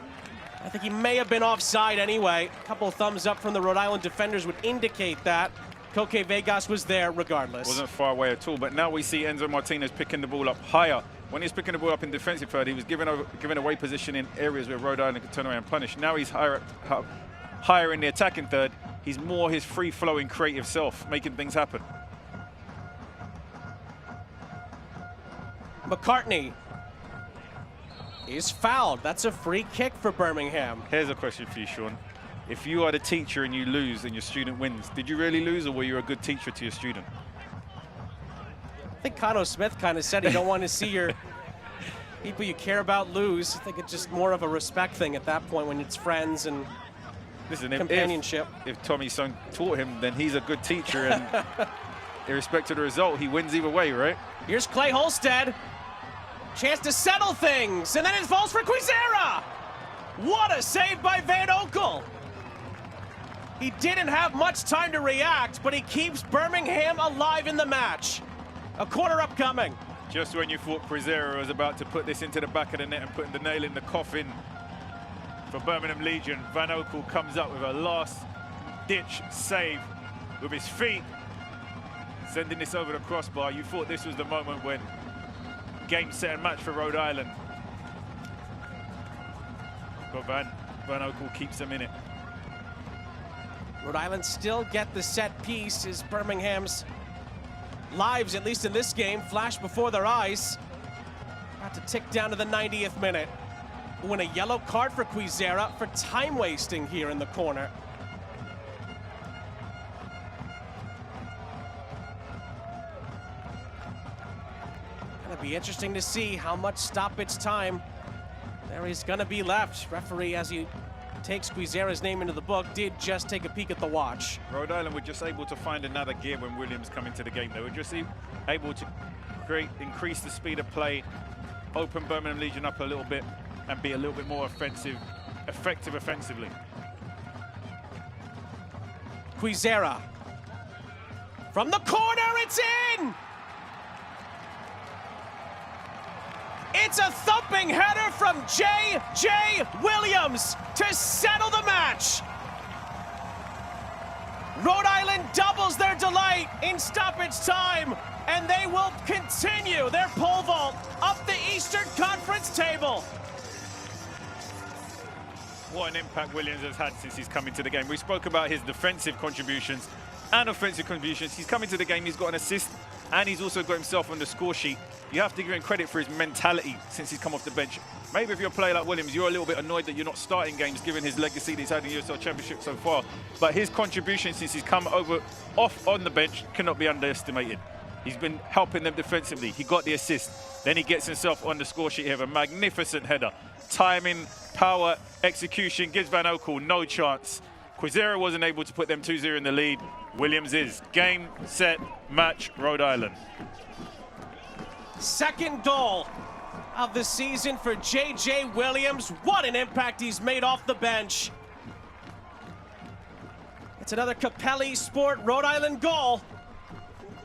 I think he may have been offside anyway. A couple of thumbs up from the Rhode Island defenders would indicate that. Koke Vegas was there regardless. Wasn't far away at all, but now we see Enzo Martinez picking the ball up higher. When he's picking the ball up in defensive third, he was giving away position in areas where Rhode Island could turn around and punish. Now he's higher in the attacking third. He's more his free-flowing creative self, making things happen. McCartney is fouled. That's a free kick for Birmingham. Here's a question for you, Sean. If you are the teacher and you lose and your student wins, did you really lose, or were you a good teacher to your student? I think Kano Smith kind of said you don't want to see your people you care about lose. I think it's just more of a respect thing at that point when it's friends and companionship. If Tommy's son taught him, then he's a good teacher, and irrespective of the result, he wins either way, right? Here's Clay Holstead. Chance to settle things, and then it falls for Quizera. What a save by Van Oekel. He didn't have much time to react, but he keeps Birmingham alive in the match. A corner upcoming. Just when you thought Quizera was about to put this into the back of the net and putting the nail in the coffin for Birmingham Legion, Van Oekel comes up with a last-ditch save with his feet, sending this over the crossbar. You thought this was the moment when game, set, and match for Rhode Island. But Van Oekel keeps them in it. Rhode Island still get the set piece as Birmingham's lives, at least in this game, flash before their eyes. About to tick down to the 90th minute. Win a yellow card for Quizera for time wasting here in the corner. Gonna be interesting to see how much stoppage time there is gonna be left. Referee, as he takes Quizera's name into the book, did just take a peek at the watch. Rhode Island were just able to find another gear when Williams come into the game. They were just able to increase the speed of play, open Birmingham Legion up a little bit, and be a little bit more effective offensively. Quizera. From the corner, it's in! It's a thumping header from J.J. Williams to settle the match. Rhode Island doubles their delight in stoppage time, and they will continue their pole vault up the Eastern Conference table. What an impact Williams has had since he's come into the game. We spoke about his defensive contributions and offensive contributions. He's come into the game, he's got an assist, and he's also got himself on the score sheet. You have to give him credit for his mentality since he's come off the bench. Maybe if you're a player like Williams, you're a little bit annoyed that you're not starting games given his legacy that he's had in the USL Championship so far. But his contribution since he's come off on the bench cannot be underestimated. He's been helping them defensively. He got the assist. Then he gets himself on the score sheet here, a magnificent header. Timing, power, execution gives Van Oekel no chance. Quizera wasn't able to put them 2-0 in the lead. Williams is. Game, set, match, Rhode Island. Second goal of the season for J.J. Williams. What an impact he's made off the bench. It's another Capelli Sport Rhode Island goal.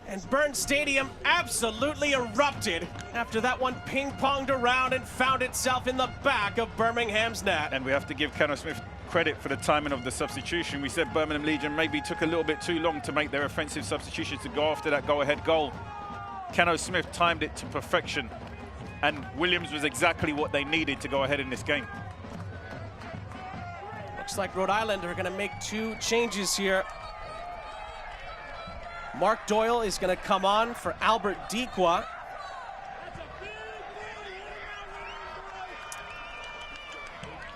And Burns Stadium absolutely erupted after that one ping-ponged around and found itself in the back of Birmingham's net. And we have to give Kano Smith credit for the timing of the substitution. We said Birmingham Legion maybe took a little bit too long to make their offensive substitutions to go after that go-ahead goal. Kano Smith timed it to perfection, and Williams was exactly what they needed to go ahead in this game. Looks like Rhode Island are going to make two changes here. Mark Doyle is going to come on for Albert Dequa.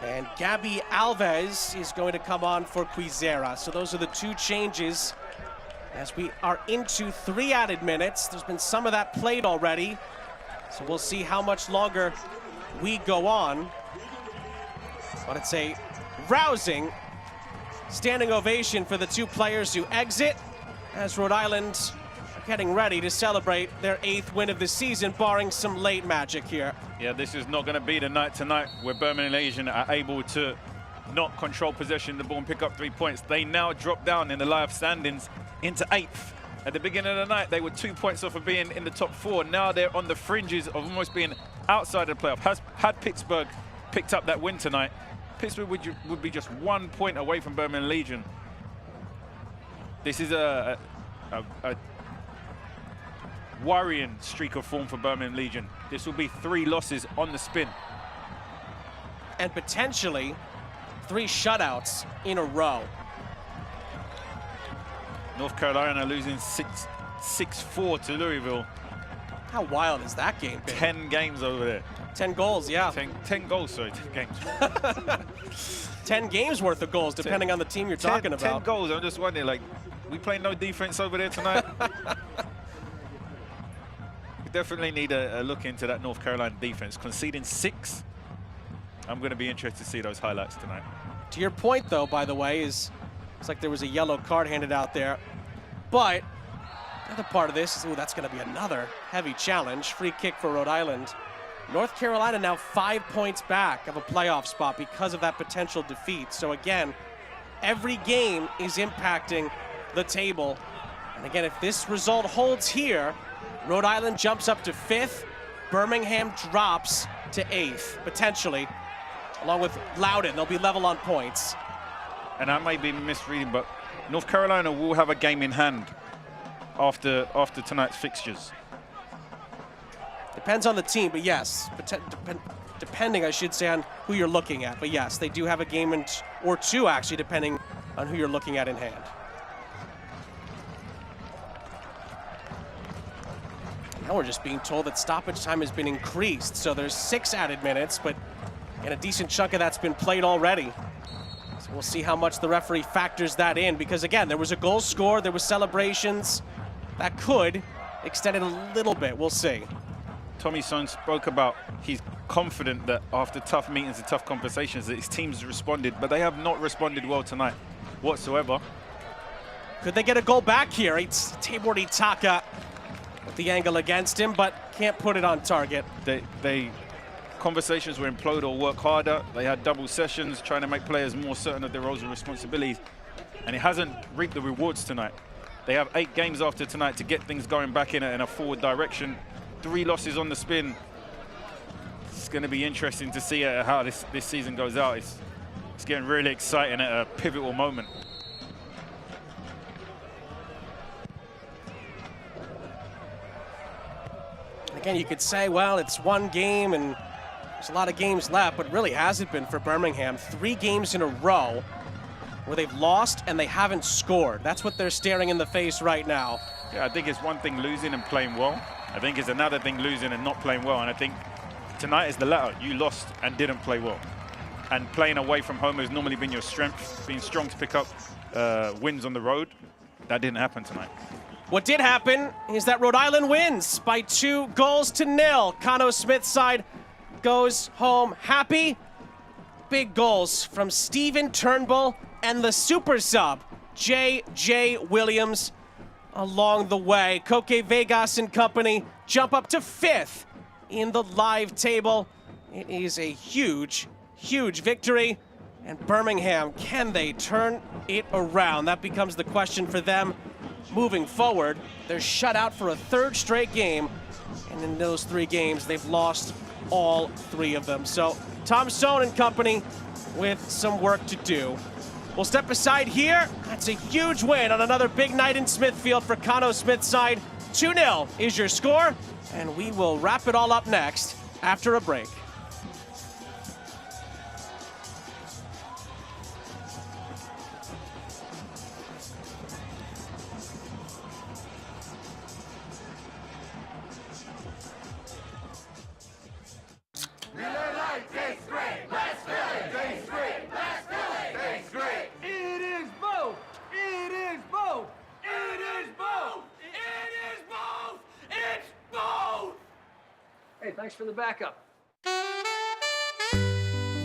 And Gabby Alves is going to come on for Quizera. So those are the two changes as we are into 3 added minutes. There's been some of that played already. So we'll see how much longer we go on. But it's a rousing standing ovation for the two players who exit, as Rhode Island are getting ready to celebrate their 8th win of the season, barring some late magic here. Yeah, this is not going to be the night tonight where Birmingham Legion are able to not control possession of the ball and pick up 3 points. They now drop down in the live standings into 8th. At the beginning of the night, they were 2 points off of being in the top 4. Now they're on the fringes of almost being outside of the playoff. Had Pittsburgh picked up that win tonight, Pittsburgh would be just 1 point away from Birmingham Legion. This is a worrying streak of form for Birmingham Legion. This will be 3 losses on the spin. And potentially 3 shutouts in a row. North Carolina losing 6-4 to Louisville. How wild is that game been? 10 games over there. 10 goals, yeah. 10 goals, sorry, 10 games. 10 games worth of goals, depending on the team you're talking about. 10 goals. I'm just wondering, like, we playing no defense over there tonight? We definitely need a look into that North Carolina defense. Conceding 6. I'm going to be interested to see those highlights tonight. To your point, though, by the way, it's like there was a yellow card handed out there. But the other part of this is, that's going to be another heavy challenge. Free kick for Rhode Island. North Carolina now 5 points back of a playoff spot because of that potential defeat. So again, every game is impacting the table. And again, if this result holds here, Rhode Island jumps up to 5th. Birmingham drops to 8th, potentially. Along with Loudon, they'll be level on points. And I may be misreading, but North Carolina will have a game in hand after tonight's fixtures. Depends on the team, but yes, depending, I should say, on who you're looking at. But yes, they do have a game or two, actually, depending on who you're looking at in hand. Now we're just being told that stoppage time has been increased, so there's 6 added minutes, but and a decent chunk of that's been played already. So we'll see how much the referee factors that in, because again, there was a goal scored, there was celebrations. That could extend it a little bit, we'll see. Tommy Son spoke about he's confident that after tough meetings and tough conversations that his team's responded, but they have not responded well tonight whatsoever. Could they get a goal back here? It's Tabor Itaka with the angle against him, but can't put it on target. Conversations were implode or work harder. They had double sessions trying to make players more certain of their roles and responsibilities, and it hasn't reaped the rewards tonight. They have 8 games after tonight to get things going back in a forward direction. 3 losses on the spin. It's going to be interesting to see how this season goes out. It's getting really exciting at a pivotal moment. Again, you could say, well, it's 1 game and there's a lot of games left, but it really hasn't been for Birmingham. 3 games in a row where they've lost and they haven't scored. That's what they're staring in the face right now. Yeah, I think it's one thing losing and playing well. I think it's another thing losing and not playing well. And I think tonight is the latter. You lost and didn't play well. And playing away from home has normally been your strength, being strong to pick up wins on the road. That didn't happen tonight. What did happen is that Rhode Island wins by 2-0. Cano Smith's side goes home happy. Big goals from Steven Turnbull and the super sub, J.J. Williams, along the way. Coque Vegas and company jump up to 5th in the live table. It is a huge, huge victory. And Birmingham, can they turn it around? That becomes the question for them moving forward. They're shut out for a 3rd straight game. And in those 3 games, they've lost all 3 of them. So Tom Stone and company with some work to do. We'll step aside here. That's a huge win on another big night in Smithfield for Cano Smith's side. 2-0 is your score, and we will wrap it all up next after a break. Hey, thanks for the backup.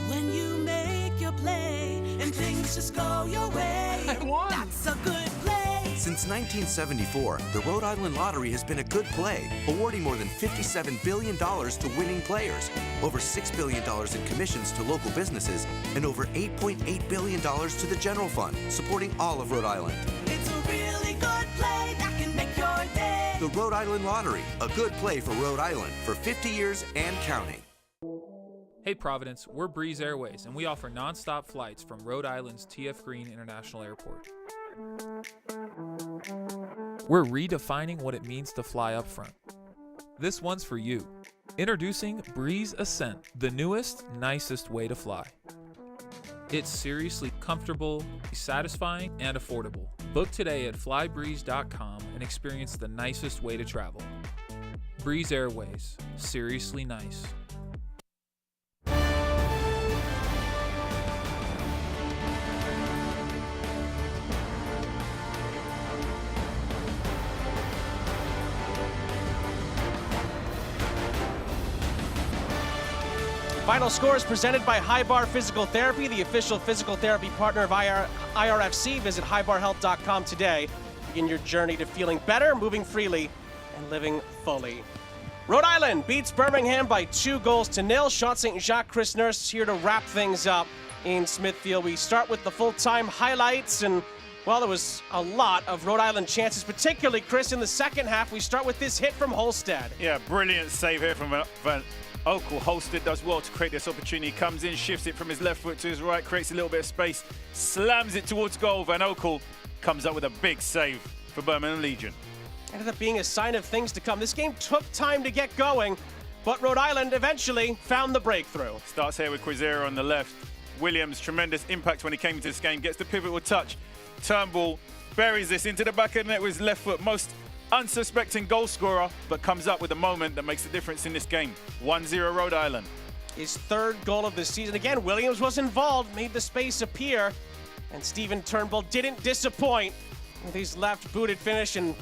When you make your play and things just go your way, that's a good play. Since 1974, the Rhode Island Lottery has been a good play, awarding more than $57 billion to winning players, over $6 billion in commissions to local businesses, and over $8.8 billion to the general fund, supporting all of Rhode Island. It's a really good play that can make your day. The Rhode Island Lottery, a good play for Rhode Island for 50 years and counting. Hey Providence, we're Breeze Airways, and we offer non-stop flights from Rhode Island's T.F. Green International Airport. We're redefining what it means to fly up front. This one's for you. Introducing Breeze Ascent, the newest, nicest way to fly. It's seriously comfortable, satisfying, and affordable. Book today at flybreeze.com and experience the nicest way to travel. Breeze Airways, seriously nice. Final score is presented by High Bar Physical Therapy, the official physical therapy partner of IRFC. Visit highbarhealth.com today. Begin your journey to feeling better, moving freely, and living fully. Rhode Island beats Birmingham by 2-0. Sean St. Jacques, Chris Nurse here to wrap things up in Smithfield. We start with the full-time highlights, and well, there was a lot of Rhode Island chances, particularly, Chris, in the second half. We start with this hit from Holstead. Yeah, brilliant save here from Van Okel. Holstead does well to create this opportunity. Comes in, shifts it from his left foot to his right, creates a little bit of space, slams it towards goal. Van Okel comes up with a big save for Birmingham Legion. Ended up being a sign of things to come. This game took time to get going, but Rhode Island eventually found the breakthrough. Starts here with Quizera on the left. Williams, tremendous impact when he came into this game. Gets the pivotal touch. Turnbull buries this into the back of the net with his left foot. Most unsuspecting goal scorer, but comes up with a moment that makes the difference in this game. 1-0 Rhode Island. His third goal of the season. Again, Williams was involved, made the space appear, and Stephen Turnbull didn't disappoint with his left-booted finish, and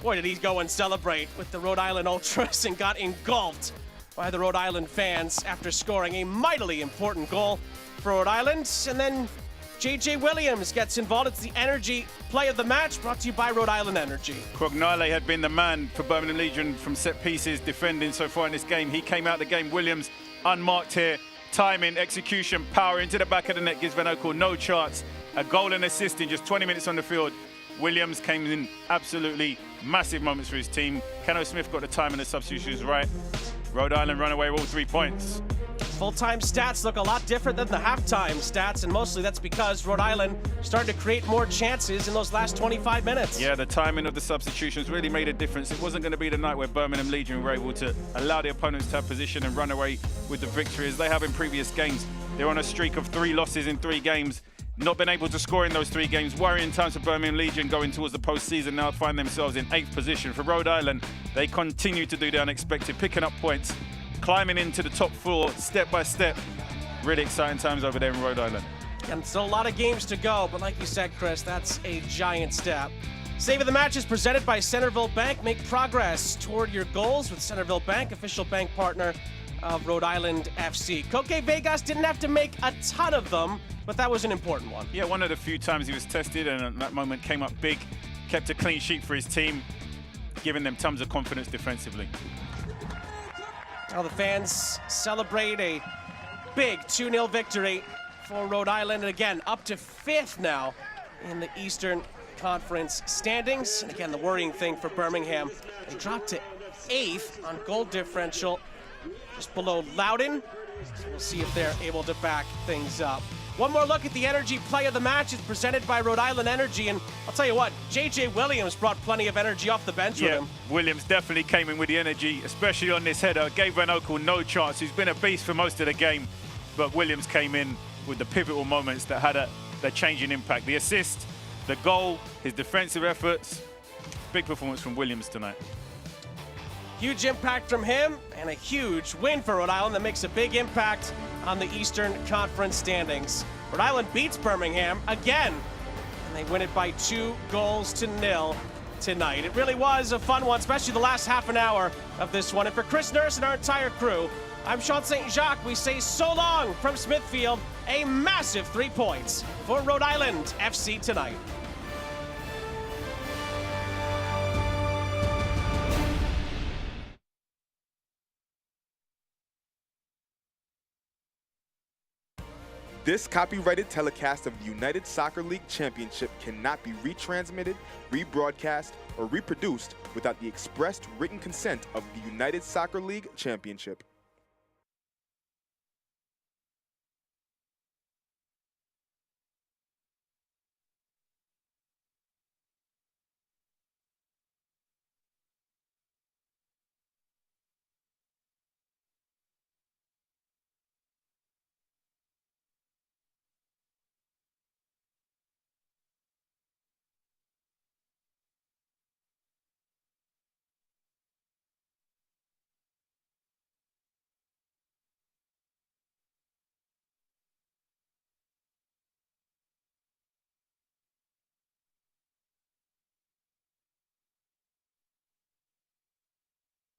boy, did he go and celebrate with the Rhode Island Ultras and got engulfed by the Rhode Island fans after scoring a mightily important goal for Rhode Island. And then J.J. Williams gets involved. It's the energy play of the match, brought to you by Rhode Island Energy. Crognale had been the man for Birmingham Legion from set pieces, defending so far in this game. He came out of the game. Williams unmarked here. Timing, execution, power into the back of the net gives Van Okel no chance. A goal and assist in just 20 minutes on the field. Williams came in absolutely massive moments for his team. Keno Smith got the time and the substitutions right. Rhode Island run away with all 3 points. Full-time stats look a lot different than the halftime stats, and mostly that's because Rhode Island started to create more chances in those last 25 minutes. Yeah, the timing of the substitutions really made a difference. It wasn't going to be the night where Birmingham Legion were able to allow the opponents to have position and run away with the victory as they have in previous games. They're on a streak of 3 losses in 3 games. Not been able to score in those 3 games. Worrying times for Birmingham Legion going towards the postseason. Now find themselves in 8th position. For Rhode Island, they continue to do the unexpected, picking up points, climbing into the top 4 step by step. Really exciting times over there in Rhode Island. And still a lot of games to go, but like you said, Chris, that's a giant step. Save of the Match is presented by Centerville Bank. Make progress toward your goals with Centerville Bank, official bank partner of Rhode Island FC. Coque Vegas didn't have to make a ton of them, but that was an important one. Yeah, one of the few times he was tested, and at that moment came up big, kept a clean sheet for his team, giving them tons of confidence defensively. Now the fans celebrate a big 2-0 victory for Rhode Island, and again, up to 5th now in the Eastern Conference standings. And again, the worrying thing for Birmingham, they dropped to 8th on goal differential, just below Loudoun. So we'll see if they're able to back things up. One more look at the energy play of the match is presented by Rhode Island Energy, and I'll tell you what, J.J. Williams brought plenty of energy off the bench with him. Williams definitely came in with the energy, especially on this header. Gave Van Okel no chance. He's been a beast for most of the game, but Williams came in with the pivotal moments that had the changing impact. The assist, the goal, his defensive efforts. Big performance from Williams tonight. Huge impact from him, and a huge win for Rhode Island that makes a big impact on the Eastern Conference standings. Rhode Island beats Birmingham again, and they win it by 2-0 tonight. It really was a fun one, especially the last half an hour of this one. And for Chris Nurse and our entire crew, I'm Sean St. Jacques. We say so long from Smithfield. A massive 3 points for Rhode Island FC tonight. This copyrighted telecast of the United Soccer League Championship cannot be retransmitted, rebroadcast, or reproduced without the expressed written consent of the United Soccer League Championship.